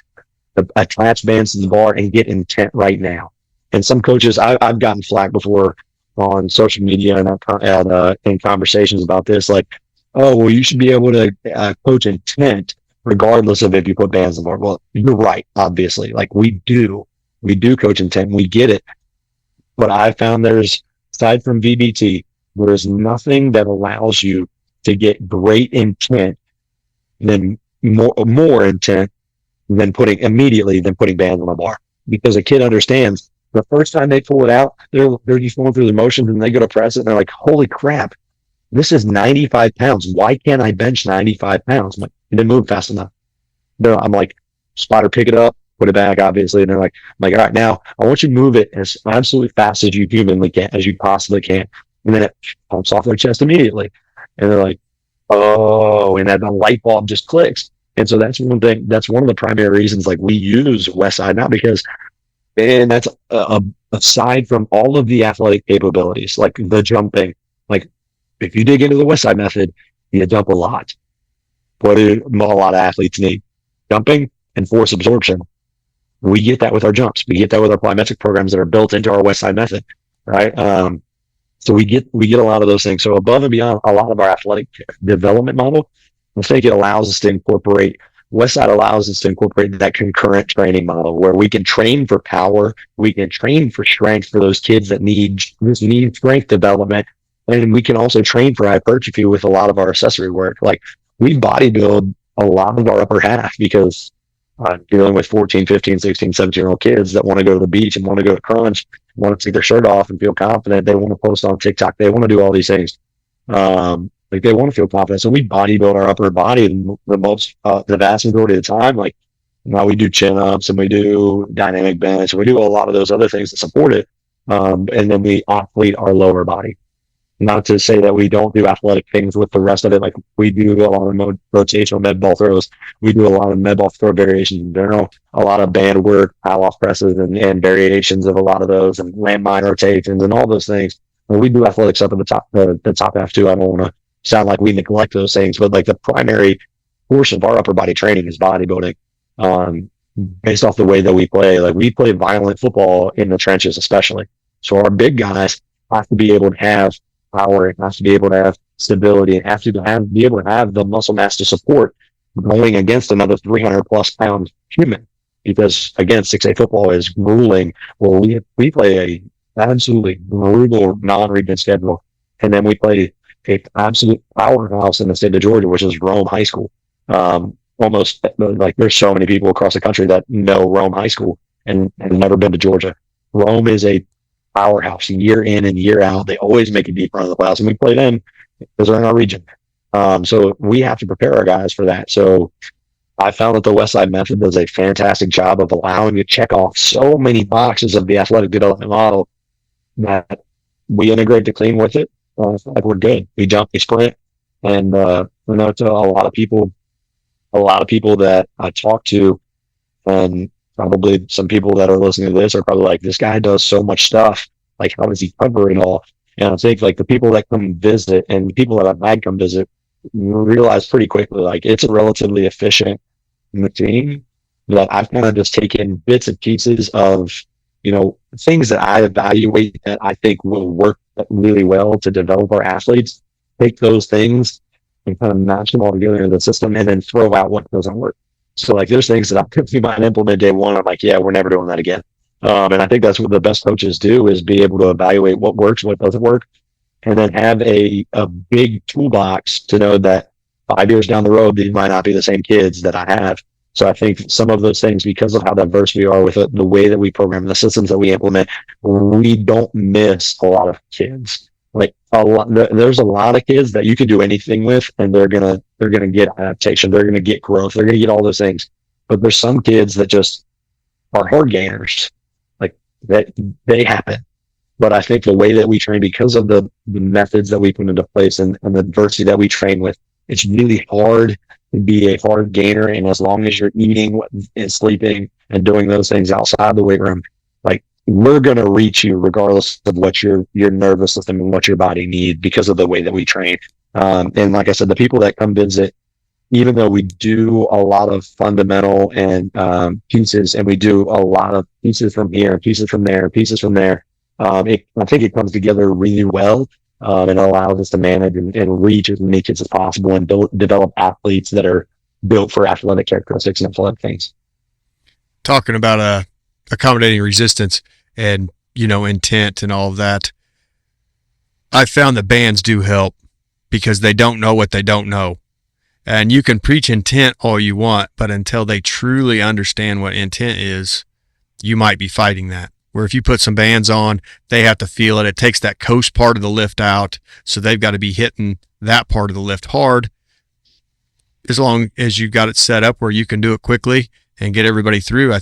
to attach bands to the bar and get intent right now. And some coaches, I've gotten flack before on social media and in conversations about this, like, oh, well, you should be able to coach intent regardless of if you put bands on the board. Well, you're right, obviously. Like we do coach intent, we get it. But I found aside from VBT, there's nothing that allows you to get great intent than more intent than putting bands on the bar. Because a kid understands the first time they pull it out, they're just going through the motions, and they go to press it, and they're like, holy crap, this is 95 pounds. Why can't I bench 95 pounds? I'm like, you didn't move fast enough. I'm like, spotter, pick it up, put it back, obviously. And they're like, all right, now I want you to move it as absolutely fast as you humanly can, as you possibly can. And then it pumps off their chest immediately. And they're like, oh, and that the light bulb just clicks. And so that's one thing, that's one of the primary reasons, like, we use Westside, not because, and that's aside from all of the athletic capabilities, like the jumping. Like if you dig into the Westside method, you jump a lot. What do a lot of athletes need? Jumping and force absorption. We get that with our jumps. We get that with our plyometric programs that are built into our Westside method, right? So we get a lot of those things. So above and beyond a lot of our athletic development model, I think it allows us to incorporate, Westside allows us to incorporate that concurrent training model where we can train for power, we can train for strength for those kids that need strength development, and we can also train for hypertrophy with a lot of our accessory work. Like we bodybuild a lot of our upper half because dealing with 14, 15, 16, 17-year-old kids that want to go to the beach and want to go to crunch, want to take their shirt off and feel confident. They want to post on TikTok. They want to do all these things. Like they want to feel confident. So we bodybuild our upper body the vast majority of the time. Like now we do chin ups and we do dynamic bench and we do a lot of those other things to support it. And then we athlete our lower body. Not to say that we don't do athletic things with the rest of it. Like we do a lot of rotational med ball throws. We do a lot of med ball throw variations in general, a lot of band work, pile off presses and variations of a lot of those, and landmine rotations and all those things. And we do athletics up at the top half too. I don't want to sound like we neglect those things, but like the primary portion of our upper body training is bodybuilding, based off the way that we play. Like we play violent football in the trenches, especially. So our big guys have to be able to have power, have to be able to have stability, and have to be able to have the muscle mass to support going against another 300 plus pound human. Because again, 6A football is grueling. Well, we play a absolutely brutal non-region schedule, and then we play a absolute powerhouse in the state of Georgia, which is Rome High School. Almost like there's so many people across the country that know Rome High School and have never been to Georgia. Rome is a powerhouse year in and year out. They always make a deep run of the playoffs, and we play them because they're in our region. So we have to prepare our guys for that. So I found that the Westside method does a fantastic job of allowing you to check off so many boxes of the athletic development model that we integrate the clean with it. Like we're good. We jump, we sprint, and I know to a lot of people that I talk to, and probably some people that are listening to this are probably like, this guy does so much stuff. Like, how does he cover it all? And I think like the people that come visit and people that I've had come visit realize pretty quickly, like it's a relatively efficient machine that I've kind of just taken bits and pieces of, things that I evaluate that I think will work really well to develop our athletes, take those things and kind of match them all together in the system and then throw out what doesn't work. So like there's things that I might implement day one. I'm like, yeah, we're never doing that again. And I think that's what the best coaches do, is be able to evaluate what works, what doesn't work, and then have a big toolbox to know that 5 years down the road, these might not be the same kids that I have. So I think some of those things, because of how diverse we are with it, the way that we program, the systems that we implement, we don't miss a lot of kids. Like there's a lot of kids that you can do anything with, and they're gonna get adaptation, they're gonna get growth, they're gonna get all those things. But there's some kids that just are hard gainers, like that they happen. But I think the way that we train, because of the methods that we put into place and the diversity that we train with, it's really hard to be a hard gainer. And as long as you're eating and sleeping and doing those things outside the weight room, like we're going to reach you regardless of what your nervous system and what your body needs, because of the way that we train. And like I said, the people that come visit, even though we do a lot of fundamental and pieces, and we do a lot of pieces from here, pieces from there, pieces from there, I think it comes together really well, and allows us to manage and reach as many kids as possible and develop athletes that are built for athletic characteristics and athletic things. Talking about accommodating resistance and intent and all of that, I found that bands do help because they don't know what they don't know. And you can preach intent all you want, but until they truly understand what intent is, you might be fighting that. Where if you put some bands on, they have to feel it. It takes that coast part of the lift out, so they've got to be hitting that part of the lift hard. As long as you got it set up where you can do it quickly and get everybody through, I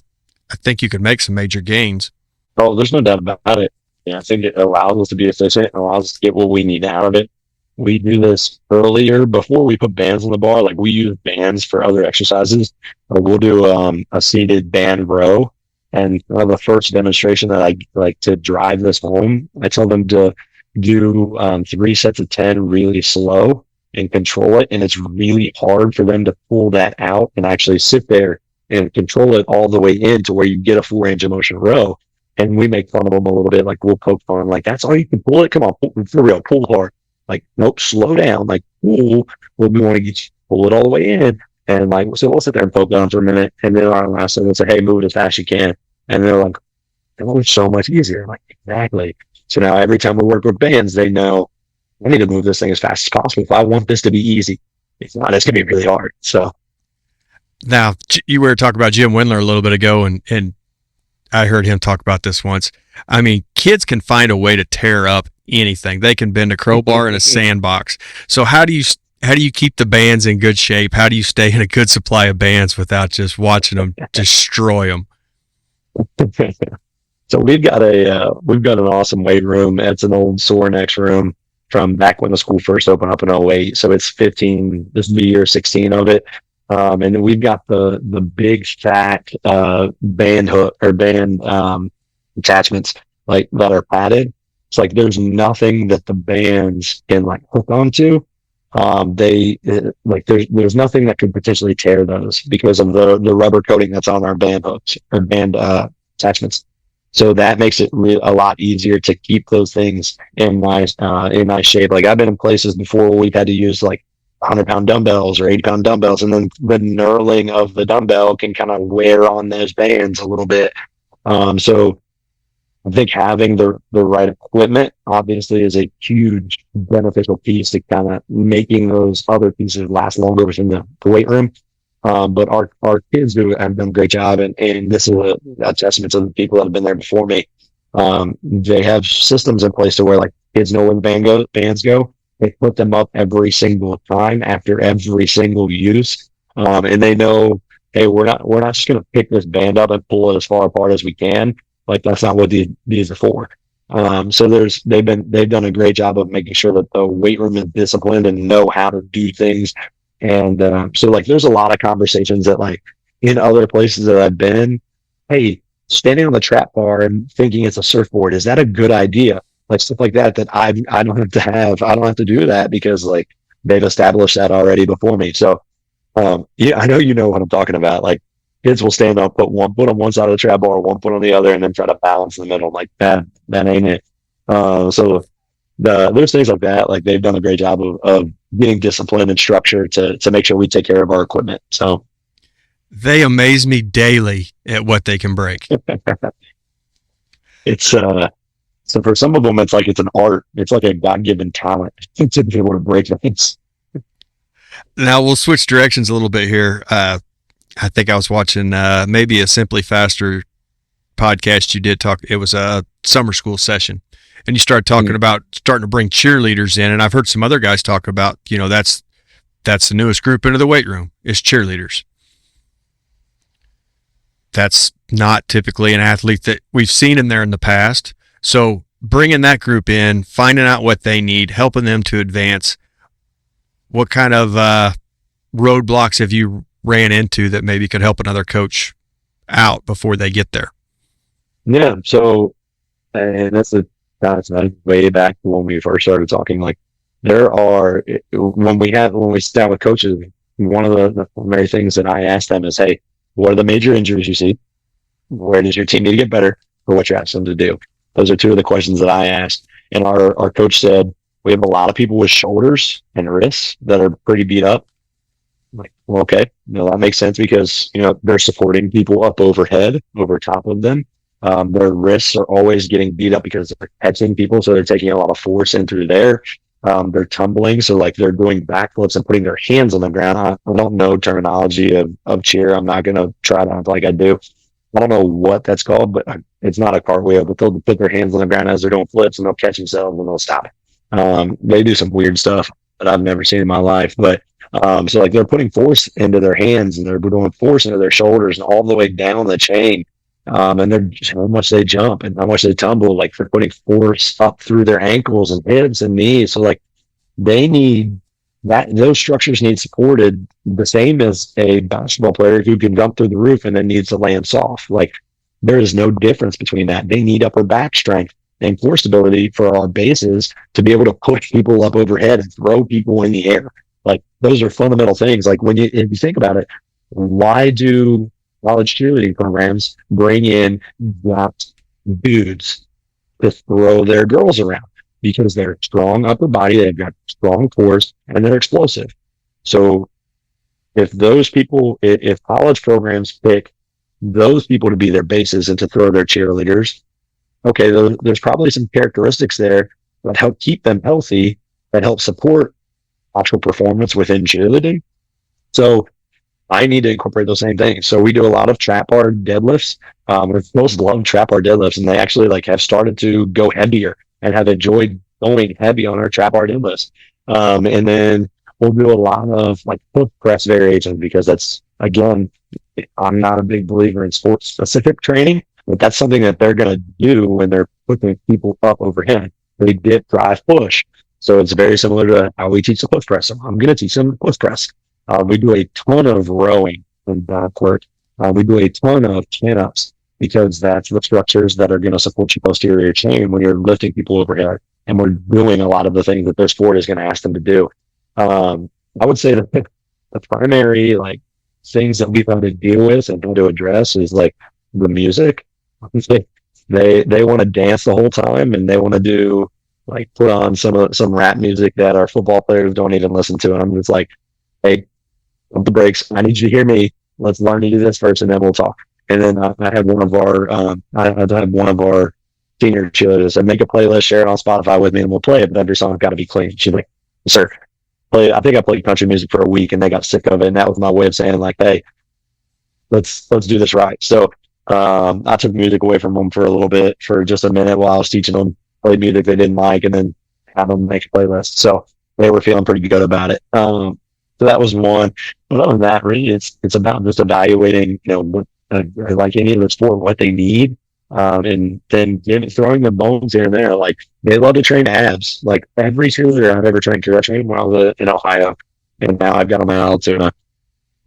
think you can make some major gains. Oh, there's no doubt about it. Yeah, I think it allows us to be efficient, allows us to get what we need out of it. We do this earlier before we put bands on the bar. Like we use bands for other exercises. We'll do a seated band row. And the first demonstration that I like to drive this home, I tell them to do 3 sets of 10 really slow and control it. And it's really hard for them to pull that out and actually sit there and control it all the way in to where you get a full range of motion row. And we make fun of them a little bit. Like we'll poke fun, like, that's all you can pull it. Come on, for real, pull hard. Like, nope, slow down. Like, pull. Well, we want to get you pull it all the way in. And like, so we'll sit there and poke down for a minute. And then our last thing, we'll say, hey, move it as fast as you can. And they're like, oh, it's so much easier. I'm like, exactly. So now every time we work with bands, they know I need to move this thing as fast as possible. If I want this to be easy, it's not, it's going to be really hard. So now you were talking about Jim Windler a little bit ago, and I heard him talk about this once. I mean, kids can find a way to tear up anything. They can bend a crowbar in a sandbox. So how do you keep the bands in good shape? How do you stay in a good supply of bands without just watching them destroy them? So we've got an awesome weight room. It's an old Sorenex room from back when the school first opened up in 2008. So it's 15, this is the year 16 of it. And we've got the big fat band hook or band attachments like that are padded. It's like there's nothing that the bands can like hook onto. There's nothing that could potentially tear those because of the rubber coating that's on our band hooks or band attachments. So that makes it a lot easier to keep those things in nice shape. Like I've been in places before where we've had to use like 100-pound dumbbells or 80-pound dumbbells, and then the knurling of the dumbbell can kind of wear on those bands a little bit. So I think having the right equipment obviously is a huge beneficial piece to kind of making those other pieces last longer within the weight room. But our kids have done a great job, and this is a testament to the people that have been there before me. They have systems in place to where like kids know when bands go. They put them up every single time after every single use, and they know, hey, we're not just going to pick this band up and pull it as far apart as we can. Like that's not what these are for. So they've done a great job of making sure that the weight room is disciplined and know how to do things. And so like there's a lot of conversations that like in other places that I've been, hey, standing on the trap bar and thinking it's a surfboard, is that a good idea? Like stuff like that I don't have to do that because like they've established that already before me. So yeah, I know you know what I'm talking about. Like kids will stand up, put one foot on one side of the trap bar, one foot on the other, and then try to balance in the middle. Like that ain't it. So there's things like that. Like they've done a great job of getting discipline and structure to make sure we take care of our equipment. So they amaze me daily at what they can break. It's so for some of them, it's like it's an art. It's like a God-given talent to be able to break things. Now we'll switch directions a little bit here. I think I was watching maybe a Simply Faster podcast you did talk. It was a summer school session, and you started talking about starting to bring cheerleaders in. And I've heard some other guys talk about, that's the newest group into the weight room is cheerleaders. That's not typically an athlete that we've seen in there in the past. So bringing that group in, finding out what they need, helping them to advance. What kind of roadblocks have you ran into that maybe could help another coach out before they get there? Yeah. So, and that's way back when we first started talking. Like there are when we sit down with coaches, one of the primary things that I ask them is, hey, what are the major injuries you see? Where does your team need to get better? Or what you're asking them to do? Those are two of the questions that I asked. And our coach said, we have a lot of people with shoulders and wrists that are pretty beat up. I'm like, well, okay, that makes sense because, they're supporting people up overhead, over top of them. Their wrists are always getting beat up because they're catching people. So they're taking a lot of force in through there. They're tumbling. So like they're doing backflips and putting their hands on the ground. I don't know terminology of cheer. I'm not going to try to act like I do. I don't know what that's called, but it's not a cartwheel, but they'll put their hands on the ground as they're doing flips and they'll catch themselves and they'll stop. They do some weird stuff that I've never seen in my life, but so like they're putting force into their hands and they're doing force into their shoulders and all the way down the chain. And they're how much they jump and how much they tumble, like they're putting force up through their ankles and hips and knees. So like they need that, those structures need supported the same as a basketball player who can jump through the roof and then needs to land soft. Like there is no difference between that. They need upper back strength and core stability for our bases to be able to push people up overhead and throw people in the air. Like those are fundamental things. Like if you think about it, why do college cheerleading programs bring in jacked dudes to throw their girls around? Because they're strong upper body, they've got strong cores, and they're explosive. So if college programs pick those people to be their bases and to throw their cheerleaders, okay, there's probably some characteristics there that help keep them healthy, that help support actual performance within cheerleading. So I need to incorporate those same things. So we do a lot of trap bar deadlifts. Most love trap bar deadlifts, and they actually like have started to go heavier and have enjoyed going heavy on our trap bar deadlifts. And then we'll do a lot of like foot press variations because that's, again, I'm not a big believer in sports specific training, but that's something that they're going to do when they're putting people up overhead. They dip, drive, push. So it's very similar to how we teach the push press. So I'm going to teach them the push press. We do a ton of rowing and back work. We do a ton of chin-ups because that's the structures that are going to support your posterior chain when you're lifting people overhead. And we're doing a lot of the things that their sport is going to ask them to do. I would say that the primary like things that we've had to deal with and how to address is like the music. they want to dance the whole time, and they want to do like put on some rap music that our football players don't even listen to. And I'm just like, hey, pump the brakes. I need you to hear me. Let's learn to do this first, and then we'll talk. And then I had one of our senior cheerleaders said, make a playlist, share it on Spotify with me, and we'll play it. But every song's got to be clean. She's like, sir, I think I played country music for a week, and they got sick of it. And that was my way of saying like, hey, let's do this right. So I took music away from them for a little bit, for just a minute, while I was teaching them, played music they didn't like, and then have them make a playlist. So they were feeling pretty good about it. So that was one. But other than that, really, it's about just evaluating, what, like any other sport, what they need, and then throwing the bones here and there. Like, they love to train abs. Like, every cheerleader I've ever trained, because I trained when I was in Ohio, and now I've got them in Allatoona.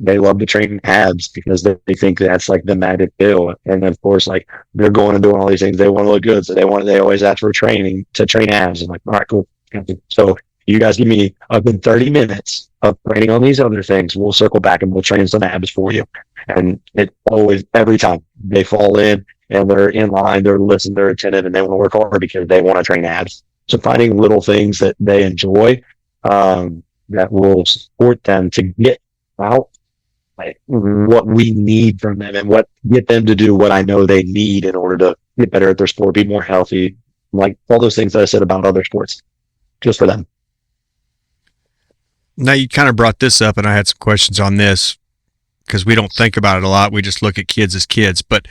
They love to train abs because they think that's like the magic pill. And of course, like, they're going and doing all these things. They want to look good. So they always ask for training to train abs. I'm like, all right, cool. So you guys give me a good 30 minutes of training on these other things. We'll circle back and we'll train some abs for you. And it always, every time they fall in and they're in line, they're listening, they're attentive, and they want to work hard because they want to train abs. So finding little things that they enjoy, that will support them to get out, like, what we need from them, and what get them to do what I know they need in order to get better at their sport, be more healthy, like all those things that I said about other sports, just for them. Now, you kind of brought this up, and I had some questions on this because we don't think about it a lot. We just look at kids as kids, but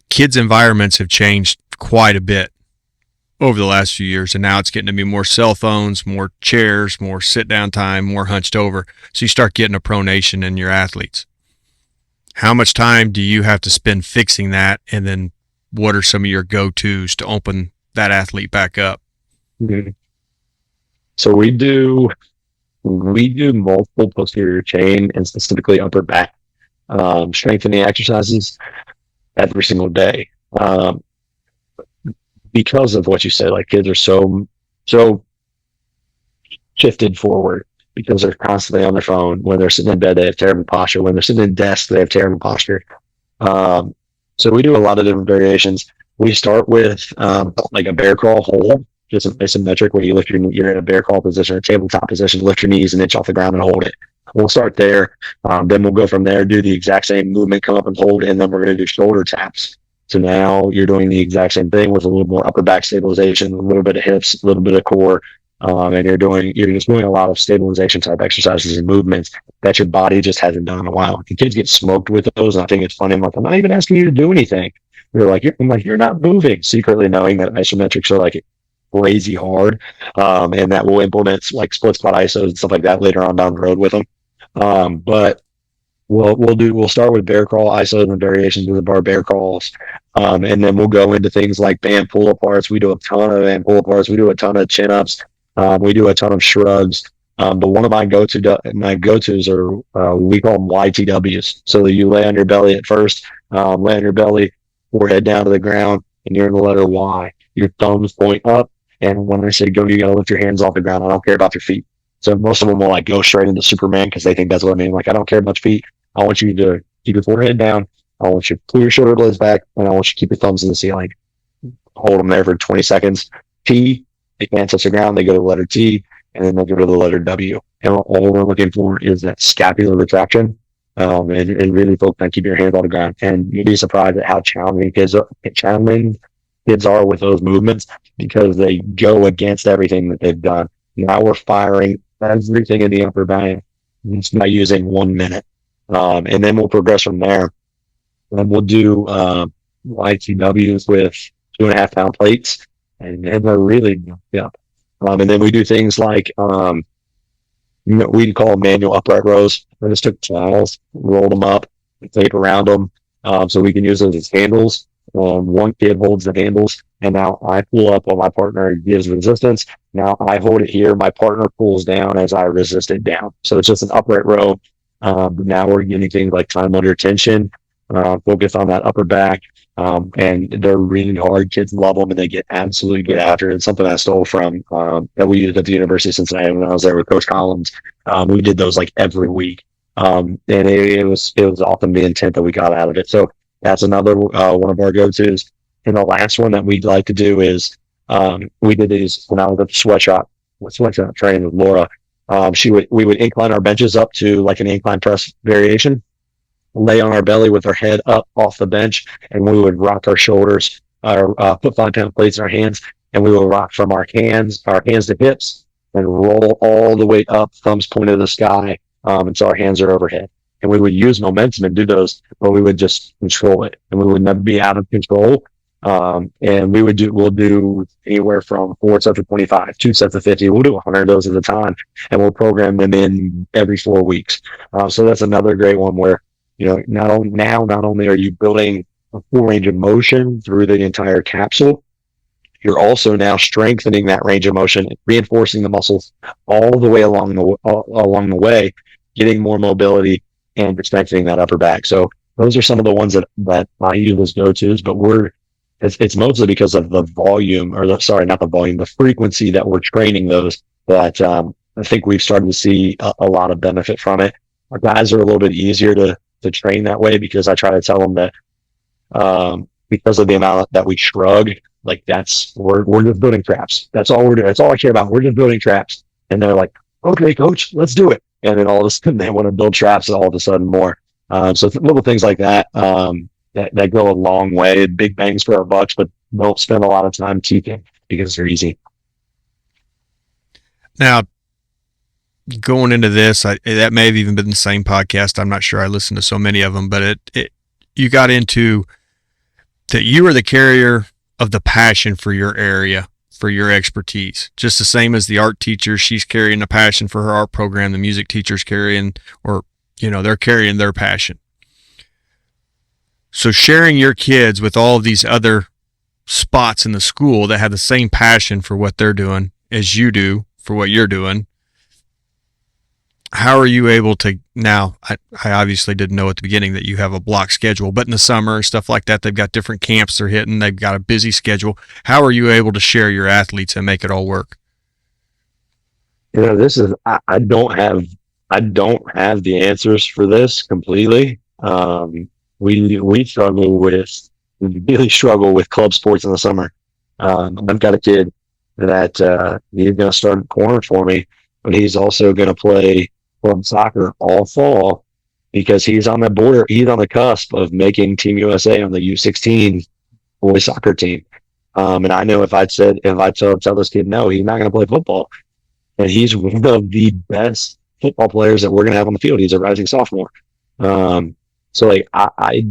kids' environments have changed quite a bit over the last few years, and now it's getting to be more cell phones, more chairs, more sit-down time, more hunched over. So you start getting a pronation in your athletes. How much time do you have to spend fixing that, and then what are some of your go-tos to open that athlete back up? Mm-hmm. So we do multiple posterior chain and specifically upper back strengthening exercises every single day. Because of what you said, like, kids are so shifted forward because they're constantly on their phone. When they're sitting in bed, they have terrible posture. When they're sitting in desks, they have terrible posture. So we do a lot of different variations. We start with like a bear crawl hold, just an isometric, where you lift you're in a bear crawl position or tabletop position, lift your knees an inch off the ground and hold it. We'll start there. Then we'll go from there, do the exact same movement, come up and hold, and then we're going to do shoulder taps. So now you're doing the exact same thing with a little more upper back stabilization, a little bit of hips, a little bit of core, and you're just doing a lot of stabilization type exercises and movements that your body just hasn't done in a while. The kids get smoked with those, and I think it's funny. I'm like, I'm not even asking you to do anything. I'm like, you're not moving, secretly knowing that isometrics are like crazy hard, and that we'll implement like split squat isos and stuff like that later on down the road with them. But we'll start with bear crawl isos and variations of the bar bear crawls, and then we'll go into things like band pull aparts. We do a ton of band pull aparts. We do a ton of chin ups. We do a ton of shrugs. But one of my go-tos are we call them YTWs. So that you lay on your belly at first, lay on your belly, forehead down to the ground, and you're in the letter Y. Your thumbs point up, and when I say go, you gotta lift your hands off the ground. I don't care about your feet. So most of them will like go straight into Superman because they think that's what I mean. Like, I don't care about your feet. I want you to keep your forehead down. I want you to pull your shoulder blades back, and I want you to keep your thumbs in the ceiling. Hold them there for 20 seconds. T, they can't touch the ground. They go to the letter T, and then they go to the letter W. And all we're looking for is that scapular retraction, and really focus on keeping your hands on the ground. And you'd be surprised at how challenging kids are with those movements because they go against everything that they've done. Now we're firing everything in the upper back by using 1 minute. And then we'll progress from there. And we'll do YTWs with 2.5 pound plates, and they're really up. And then we do things like we call them manual upright rows. I just took towels, rolled them up, tape around them, so we can use those as handles. One kid holds the handles, and now I pull up while my partner gives resistance. Now I hold it here. My partner pulls down as I resist it down. So it's just an upright row. Now we're getting things like time under tension, focus on that upper back, and they're really hard. Kids love them, and they get absolutely good after it. It's something I stole from that we used at the University of Cincinnati when I was there with Coach Collins. We did those like every week, and it was often the intent that we got out of it. So that's another one of our go-tos. And the last one that we'd like to do is, we did these when I was at the sweatshop training with Laura. We would incline our benches up to like an incline press variation, lay on our belly with our head up off the bench, and we would rock our shoulders, put 5-pound plates in our hands, and we would rock from our hands to hips, and roll all the way up, thumbs pointed to the sky, until our hands are overhead. And we would use momentum and do those, but we would just control it, and we would never be out of control. And we'll do anywhere from 4 sets of 25, 2 sets of 50. We'll do 100 of those at a time, and we'll program them in every 4 weeks. So that's another great one where, not only are you building a full range of motion through the entire capsule, you're also now strengthening that range of motion, reinforcing the muscles all the way along the way, getting more mobility and strengthening that upper back. So those are some of the ones that I use as go-tos, but it's mostly because of the volume, the frequency that we're training those, that I think we've started to see a lot of benefit from it. Our guys are a little bit easier to train that way, because I try to tell them that because of the amount that we shrug, like we're just building traps. That's all we're doing. That's all I care about. We're just building traps. And they're like, okay, coach, let's do it. And then all of a sudden they want to build traps all of a sudden more. So little things like that, that go a long way. Big bangs for our bucks, but don't spend a lot of time teaching because they're easy. Now, going into this, that may have even been the same podcast. I'm not sure. I listened to so many of them, but you got into that you were the carrier of the passion for your area, for your expertise. Just the same as the art teacher, she's carrying the passion for her art program. The music teacher's carrying, they're carrying their passion. So sharing your kids with all of these other spots in the school that have the same passion for what they're doing as you do for what you're doing, how are you able to now? I obviously didn't know at the beginning that you have a block schedule, but in the summer, stuff like that, they've got different camps they're hitting. They've got a busy schedule. How are you able to share your athletes and make it all work? This is, I don't have the answers for this completely. We really struggle with club sports in the summer. I've got a kid that he's going to start corner for me, but he's also going to play club soccer all fall, because he's on the cusp of making Team USA on the U16 boys soccer team. And I know if I tell this kid no, he's not going to play football, and he's one of the best football players that we're going to have on the field. He's a rising sophomore. So like I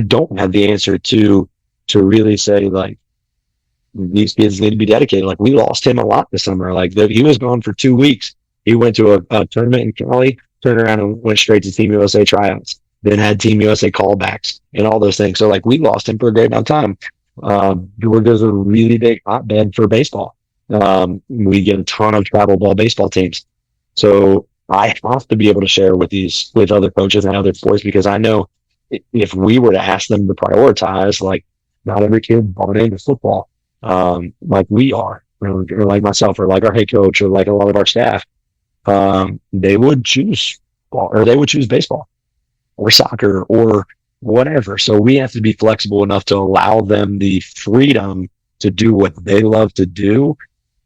don't have the answer to really say like these kids need to be dedicated. Like we lost him a lot this summer. Like he was gone for 2 weeks. He went to a tournament in Cali, turned around and went straight to Team USA tryouts, then had Team USA callbacks and all those things. So like we lost him for a great amount of time. Georgia's a really big hotbed for baseball. We get a ton of travel ball baseball teams. So I have to be able to share with other coaches and other sports, because I know if we were to ask them to prioritize, like not every kid bought into football, like we are, or like myself, or like our head coach, or like a lot of our staff, they would choose baseball or soccer or whatever. So we have to be flexible enough to allow them the freedom to do what they love to do,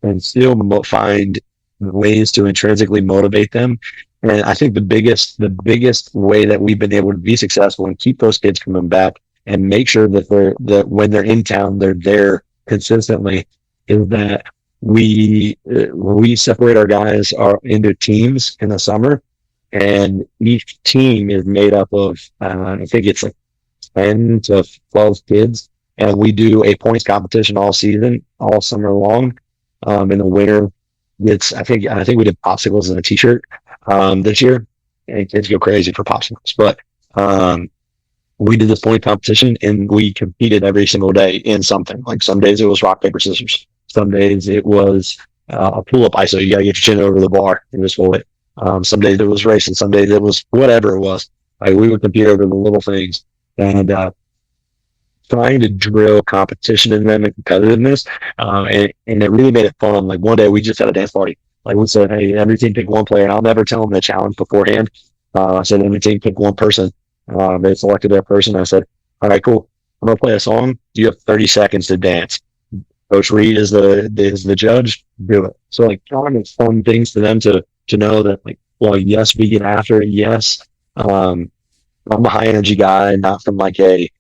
and still find ways to intrinsically motivate them. And I think the biggest way that we've been able to be successful and keep those kids coming back and make sure that when they're in town, they're there consistently, is that we separate our guys into teams in the summer, and each team is made up of I think it's like 10 to 12 kids, and we do a points competition all summer long. In the winter, I think we did popsicles and a t-shirt this year, and kids go crazy for popsicles. But we did this point competition, and we competed every single day in something. Like some days it was rock, paper, scissors. Some days it was a pull-up ISO. You got to get your chin over the bar and just hold it. Some days it was racing. Some days it was whatever it was. Like we would compete over the little things, and trying to drill competition in them and competitiveness. And it really made it fun. Like one day we just had a dance party. Like we said, hey, every team pick one player. And I'll never tell them the challenge beforehand. I said, every team pick one person. They selected their person. I said, all right, cool. I'm going to play a song. You have 30 seconds to dance. Coach Reed is the judge. Do it. So like trying to fun things to them to know that like, well, yes, we get after it. Yes. I'm a high energy guy, not from like a,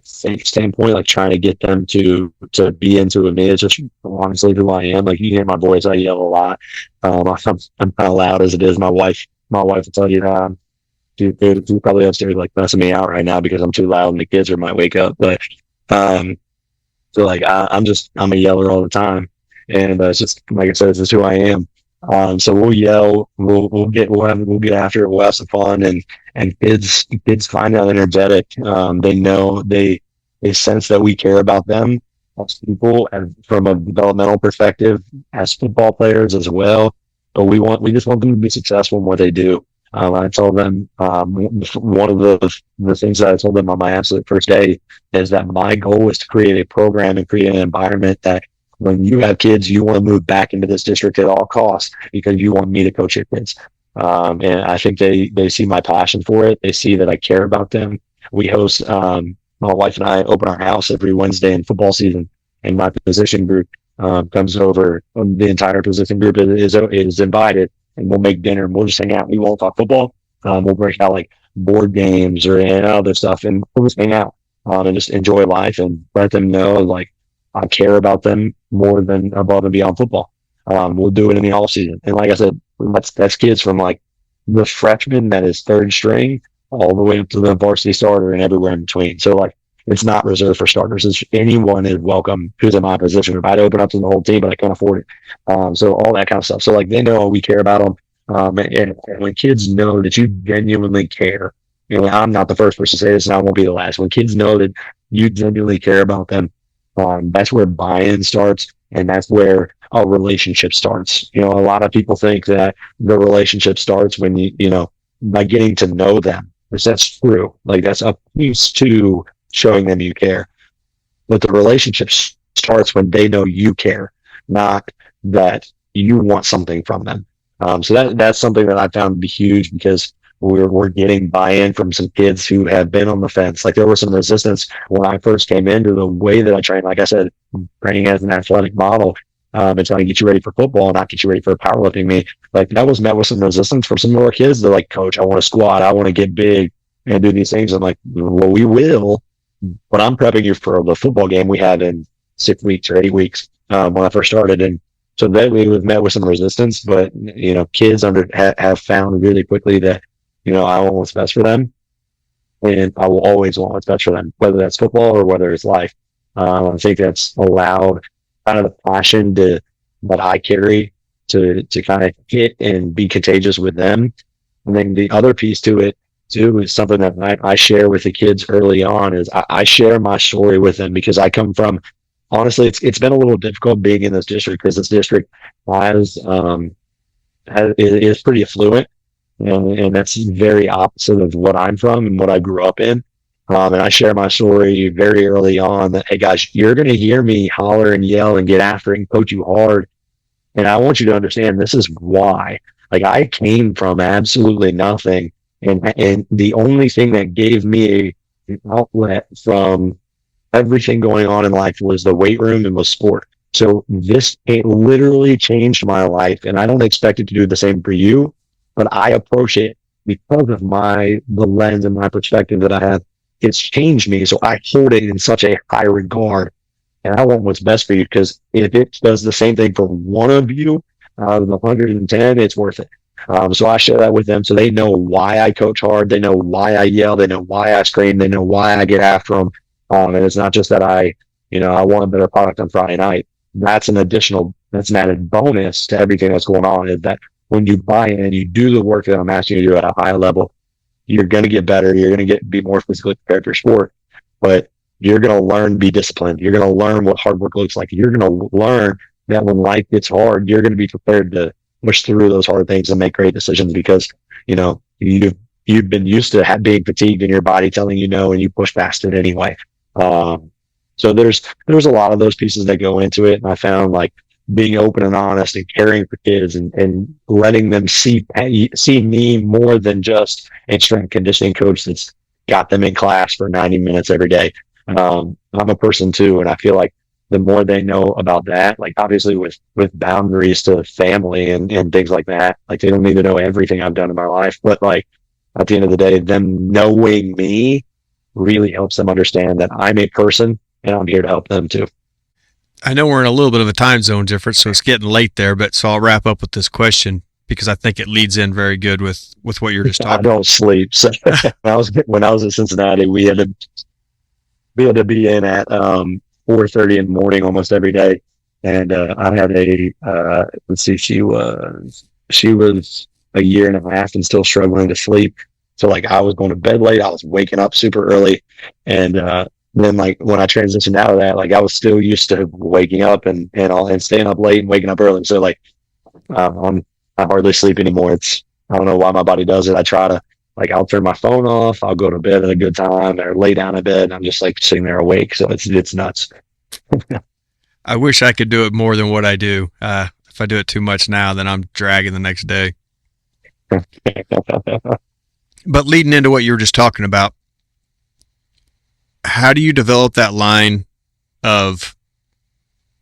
safe standpoint, like trying to get them to be into it. It's just honestly who I am. Like you hear my voice, I yell a lot. I'm kind of loud as it is. My wife will tell you that. She's probably upstairs like messing me out right now because I'm too loud and the kids might wake up. But so like I'm a yeller all the time, and it's just like I said, it's just who I am. So we'll yell, we'll get after it, we'll have some fun, and kids find out energetic. They know they sense that we care about them as people, and from a developmental perspective, as football players as well. But we just want them to be successful in what they do. I told them one of the things that I told them on my absolute first day is that my goal is to create a program and create an environment that when you have kids, you want to move back into this district at all costs because you want me to coach your kids. And I think they see my passion for it. They see that I care about them. We host, my wife and I open our house every Wednesday in football season, and my position group comes over. The entire position group is invited, and we'll make dinner and we'll just hang out. We won't talk football. We'll break out like board games or other stuff, and we'll just hang out and just enjoy life and let them know like I care about them more than above and beyond football. We'll do it in the off season, and like I said, that's kids from like the freshman that is third string all the way up to the varsity starter and everywhere in between. So like it's not reserved for starters. It's anyone is welcome who's in my position. If I'd open up to the whole team, but I can't afford it. So all that kind of stuff. So like they know we care about them. And when kids know that you genuinely care, I'm not the first person to say this, and I won't be the last. When kids know that you genuinely care about them, that's where buy-in starts, and that's where a relationship starts. A lot of people think that the relationship starts when by getting to know them, which that's true. Like that's a piece to showing them you care. But the relationship starts when they know you care, not that you want something from them. So that's something that I found to be huge because we're getting buy-in from some kids who have been on the fence. Like there was some resistance when I first came into the way that I train. Like I said, training as an athletic model, and trying to get you ready for football and not get you ready for a powerlifting meet. Like that was met with some resistance from some of our kids. They're like, Coach, I want to squat, I want to get big and do these things. I'm like, well, we will, but I'm prepping you for the football game we had in 6 weeks or 8 weeks when I first started. And so that we was met with some resistance, but kids have found really quickly that I want what's best for them, and I will always want what's best for them, whether that's football or whether it's life. I think that's allowed kind of the passion that I carry to kind of hit and be contagious with them. And then the other piece to it too is something that I share with the kids early on is I share my story with them because I come from, honestly, it's been a little difficult being in this district because this district is pretty affluent. And that's very opposite of what I'm from and what I grew up in. And I share my story very early on that, hey guys, you're going to hear me holler and yell and get after it and coach you hard. And I want you to understand this is why. Like I came from absolutely nothing. And the only thing that gave me an outlet from everything going on in life was the weight room and was sport. So it literally changed my life. And I don't expect it to do the same for you. But I approach it because of the lens and my perspective that I have. It's changed me. So I hold it in such a high regard. And I want what's best for you because if it does the same thing for one of you out of the 110, it's worth it. So I share that with them so they know why I coach hard. They know why I yell. They know why I scream. They know why I get after them. And it's not just that I want a better product on Friday night. That's an added bonus to everything that's going on is that when you buy in and you do the work that I'm asking you to do at a high level, you're going to get better. You're going to be more physically prepared for sport, but you're going to learn to be disciplined. You're going to learn what hard work looks like. You're going to learn that when life gets hard, you're going to be prepared to push through those hard things and make great decisions because, you've been used to being fatigued in your body telling you no, and you push past it anyway. So there's a lot of those pieces that go into it. And I found like being open and honest and caring for kids and letting them see me more than just a strength conditioning coach that's got them in class for 90 minutes every day. I'm a person too, and I feel like the more they know about that, like obviously with boundaries to family and things like that, like they don't need to know everything I've done in my life, but like at the end of the day, them knowing me really helps them understand that I'm a person and I'm here to help them too. I know we're in a little bit of a time zone difference, so it's getting late there, but so I'll wrap up with this question because I think it leads in very good with what you're just talking I don't sleep. So when I was at Cincinnati, we had to be in at 4:30 in the morning almost every day. And I had let's see, she was a year and a half and still struggling to sleep. So like I was going to bed late, I was waking up super early. And then like when I transitioned out of that, like I was still used to waking up and staying up late and waking up early. So like I hardly sleep anymore. I don't know why my body does it. I try to, like, I'll turn my phone off. I'll go to bed at a good time or lay down in bed. And I'm just like sitting there awake. So it's nuts. I wish I could do it more than what I do. If I do it too much now, then I'm dragging the next day. But leading into what you were just talking about, how do you develop that line of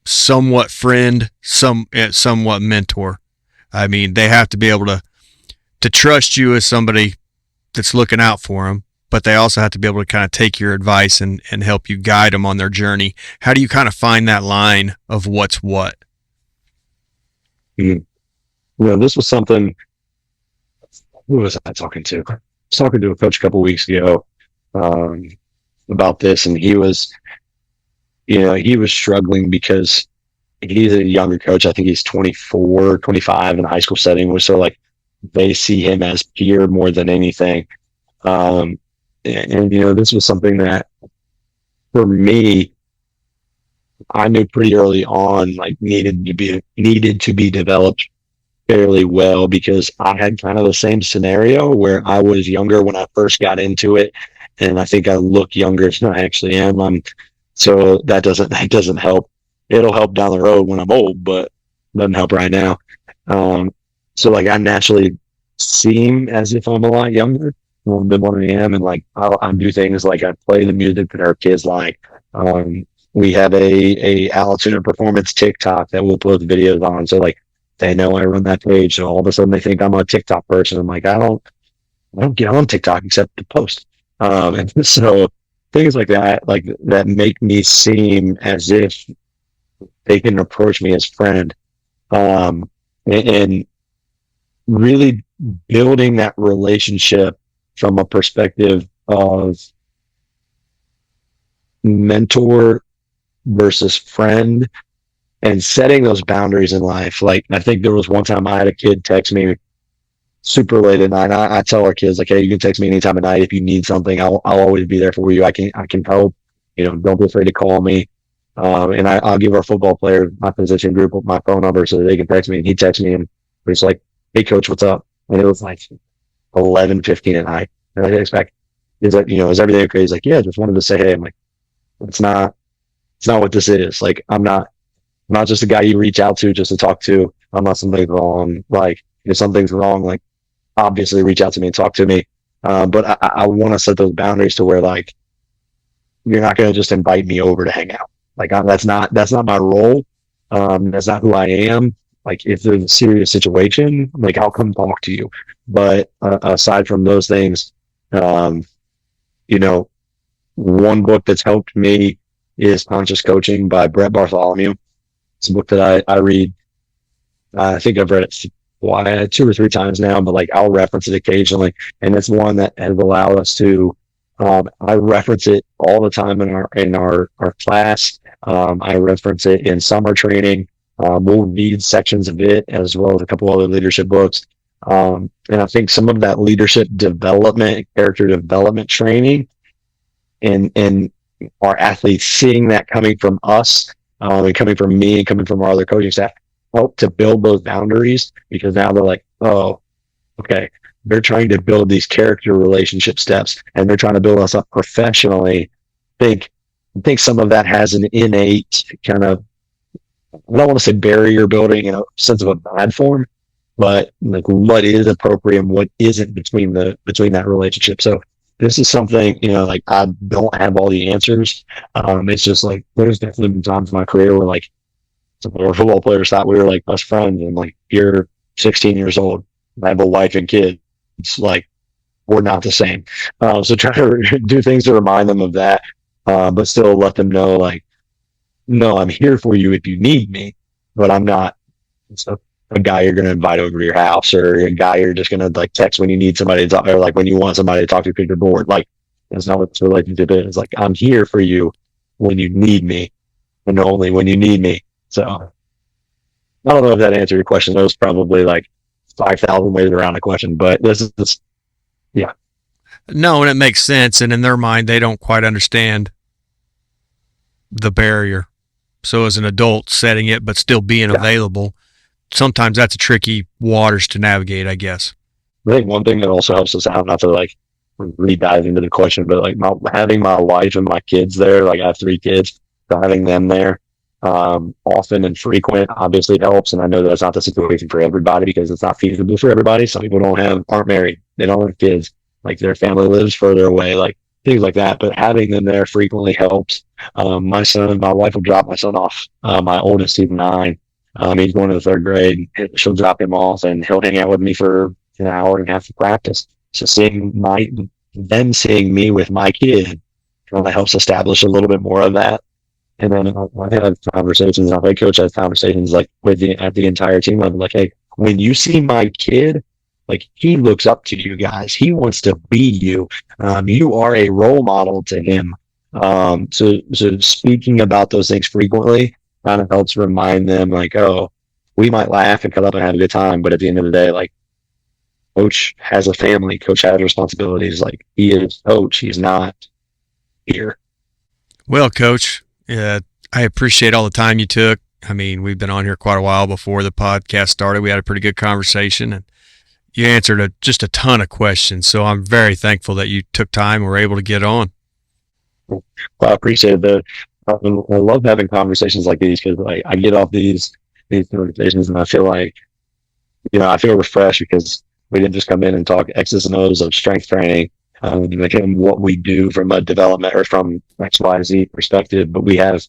somewhat friend, somewhat mentor? I mean, they have to be able to trust you as somebody that's looking out for them, but they also have to be able to kind of take your advice and help you guide them on their journey. How do you kind of find that line of what's what? You know, this was something, who was I talking to? I was talking to a coach a couple of weeks ago about this, and he was struggling because he's a younger coach. I think he's 24, 25 in a high school setting. So like they see him as peer more than anything. And this was something that for me, I knew pretty early on, like needed to be developed fairly well, because I had kind of the same scenario where I was younger when I first got into it. And I think I look younger than I actually am. So that doesn't help. It'll help down the road when I'm old, but doesn't help right now. So like I naturally seem as if I'm a lot younger than what I am, and like I do things like I play the music that our kids like. We have a Allatoona Performance TikTok that we'll post videos on, so like they know I run that page. So all of a sudden they think I'm a TikTok person. I'm like, I don't get on TikTok except to post. And so things like that make me seem as if they can approach me as friend, and really building that relationship from a perspective of mentor versus friend, and setting those boundaries in life. Like I think there was one time I had a kid text me super late at night. I tell our kids, like, hey, you can text me anytime at night if you need something. I'll always be there for you. I can help. Don't be afraid to call me. And I'll give our football player, my position group, my phone number so that they can text me. And he texts me and he's like, hey coach, what's up? And it was like 11:15 at night. And I expect, is everything okay? He's like, yeah, just wanted to say, hey. I'm like, it's not what this is. Like, I'm not just a guy you reach out to just to talk to. I'm not something wrong. Like, if something's wrong, like obviously reach out to me and talk to me. But I want to set those boundaries to where like, you're not going to just invite me over to hang out. Like that's not my role. That's not who I am. Like if there's a serious situation, like I'll come talk to you. But aside from those things, one book that's helped me is Conscious Coaching by Brett Bartholomew. It's a book that I read. I think I've read it 2 or 3 times now, but like I'll reference it occasionally. And it's one that has allowed us to, I reference it all the time in our class. I reference it in summer training. We'll read sections of it as well as a couple other leadership books. And I think some of that leadership development, character development training, and our athletes seeing that coming from us, and coming from me and coming from our other coaching staff, help to build those boundaries, because now they're like, oh, okay, they're trying to build these character relationship steps and they're trying to build us up professionally. I think some of that has an innate kind of, I don't want to say barrier building in a sense of a bad form, but like what is appropriate and what isn't between that relationship. So this is something, like I don't have all the answers. It's just like, there's definitely been times in my career where like some of our football players thought we were like best friends, and like, you're 16 years old. I have a wife and kids. It's like, we're not the same. So try to do things to remind them of that, but still let them know, like, no, I'm here for you if you need me, but I'm not a guy you're going to invite over to your house, or a guy you're just going to like text when you need somebody to talk, or like when you want somebody to talk to because you're bored. Like, that's not what this relationship is. Like, I'm here for you when you need me, and only when you need me. So I don't know if that answered your question. That was probably like 5,000 ways around the question, but this is, yeah. No, and it makes sense. And in their mind, they don't quite understand the barrier. So as an adult setting it, but still being available, sometimes that's a tricky waters to navigate, I guess. I think one thing that also helps us out, not to like re-dive into the question, but like having my wife and my kids there, like I have 3 kids, so having them there often and frequent obviously helps. And I know that's not the situation for everybody, because it's not feasible for everybody. Some people aren't married, they don't have kids, like their family lives further away, like things like that. But having them there frequently helps. My wife will drop my son off. My oldest, he's 9. He's going to the 3rd grade. She'll drop him off, and he'll hang out with me for an hour and a half of practice. So seeing me with my kid kind of helps establish a little bit more of that. And then I have conversations, our head coach has conversations like at the entire team level, like, hey, when you see my kid, like, he looks up to you guys. He wants to be you. You are a role model to him. So speaking about those things frequently kind of helps remind them, like, oh, we might laugh and come up and have a good time, but at the end of the day, like, coach has a family, coach has responsibilities. Like, he is coach, he's not here. Well, Coach, I appreciate all the time you took. I mean, we've been on here quite a while before the podcast started. We had a pretty good conversation, and you answered just a ton of questions. So I'm very thankful that you took time and were able to get on. Well, I appreciate it. I love having conversations like these, because like I get off these conversations and I feel like, I feel refreshed, because we didn't just come in and talk X's and O's of strength training, and what we do from a development or from XYZ perspective, but we have,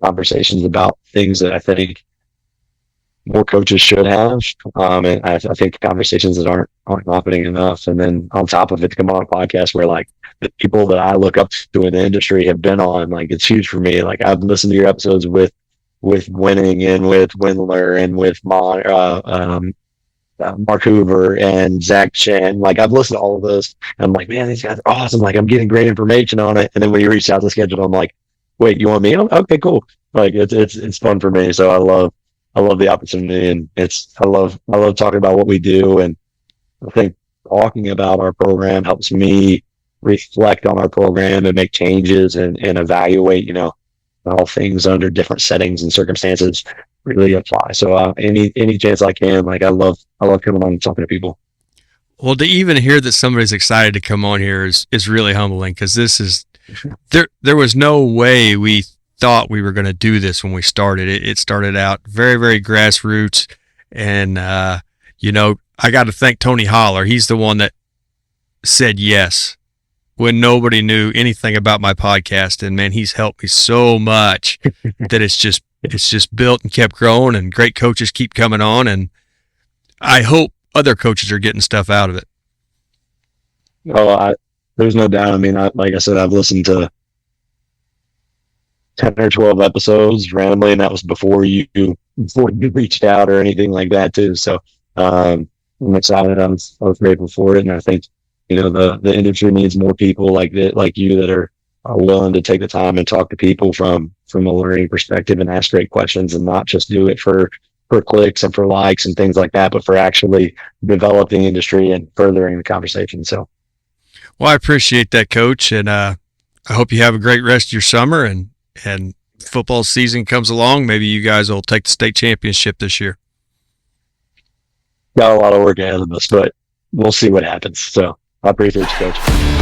conversations about things that I think more coaches should have. And I think conversations that aren't happening enough. And then on top of it, to come on a podcast where like the people that I look up to in the industry have been on, like, it's huge for me. Like, I've listened to your episodes with Winning and with Windler and with Mark Hoover and Zach Chen. Like, I've listened to all of those, and I'm like, man, these guys are awesome. Like, I'm getting great information on it. And then when you reach out to schedule, I'm like, wait, you want me? Okay, cool. Like, it's fun for me. So I love the opportunity, and I love talking about what we do. And I think talking about our program helps me reflect on our program and make changes and evaluate, all things under different settings and circumstances really apply. So any chance I can, like, I love coming on and talking to people. Well, to even hear that somebody's excited to come on here is really humbling, because this is there was no way we thought we were going to do this when we started. It started out very, very grassroots, and I got to thank Tony Holler. He's the one that said yes when nobody knew anything about my podcast, and man, he's helped me so much that it's just built and kept growing, and great coaches keep coming on, and I hope other coaches are getting stuff out of it. Oh, there's no doubt. I mean, like I said, I've listened to 10 or 12 episodes randomly, and that was before you reached out or anything like that too. So I'm excited. I was grateful for it, and I think the industry needs more people like that, like you, that are willing to take the time and talk to people from a learning perspective and ask great questions, and not just do it for clicks and for likes and things like that, but for actually developing the industry and furthering the conversation. So, well, I appreciate that, Coach, and I hope you have a great rest of your summer, and football season comes along. Maybe you guys will take the state championship this year. Got a lot of work ahead of us, but we'll see what happens. So I appreciate you, Coach.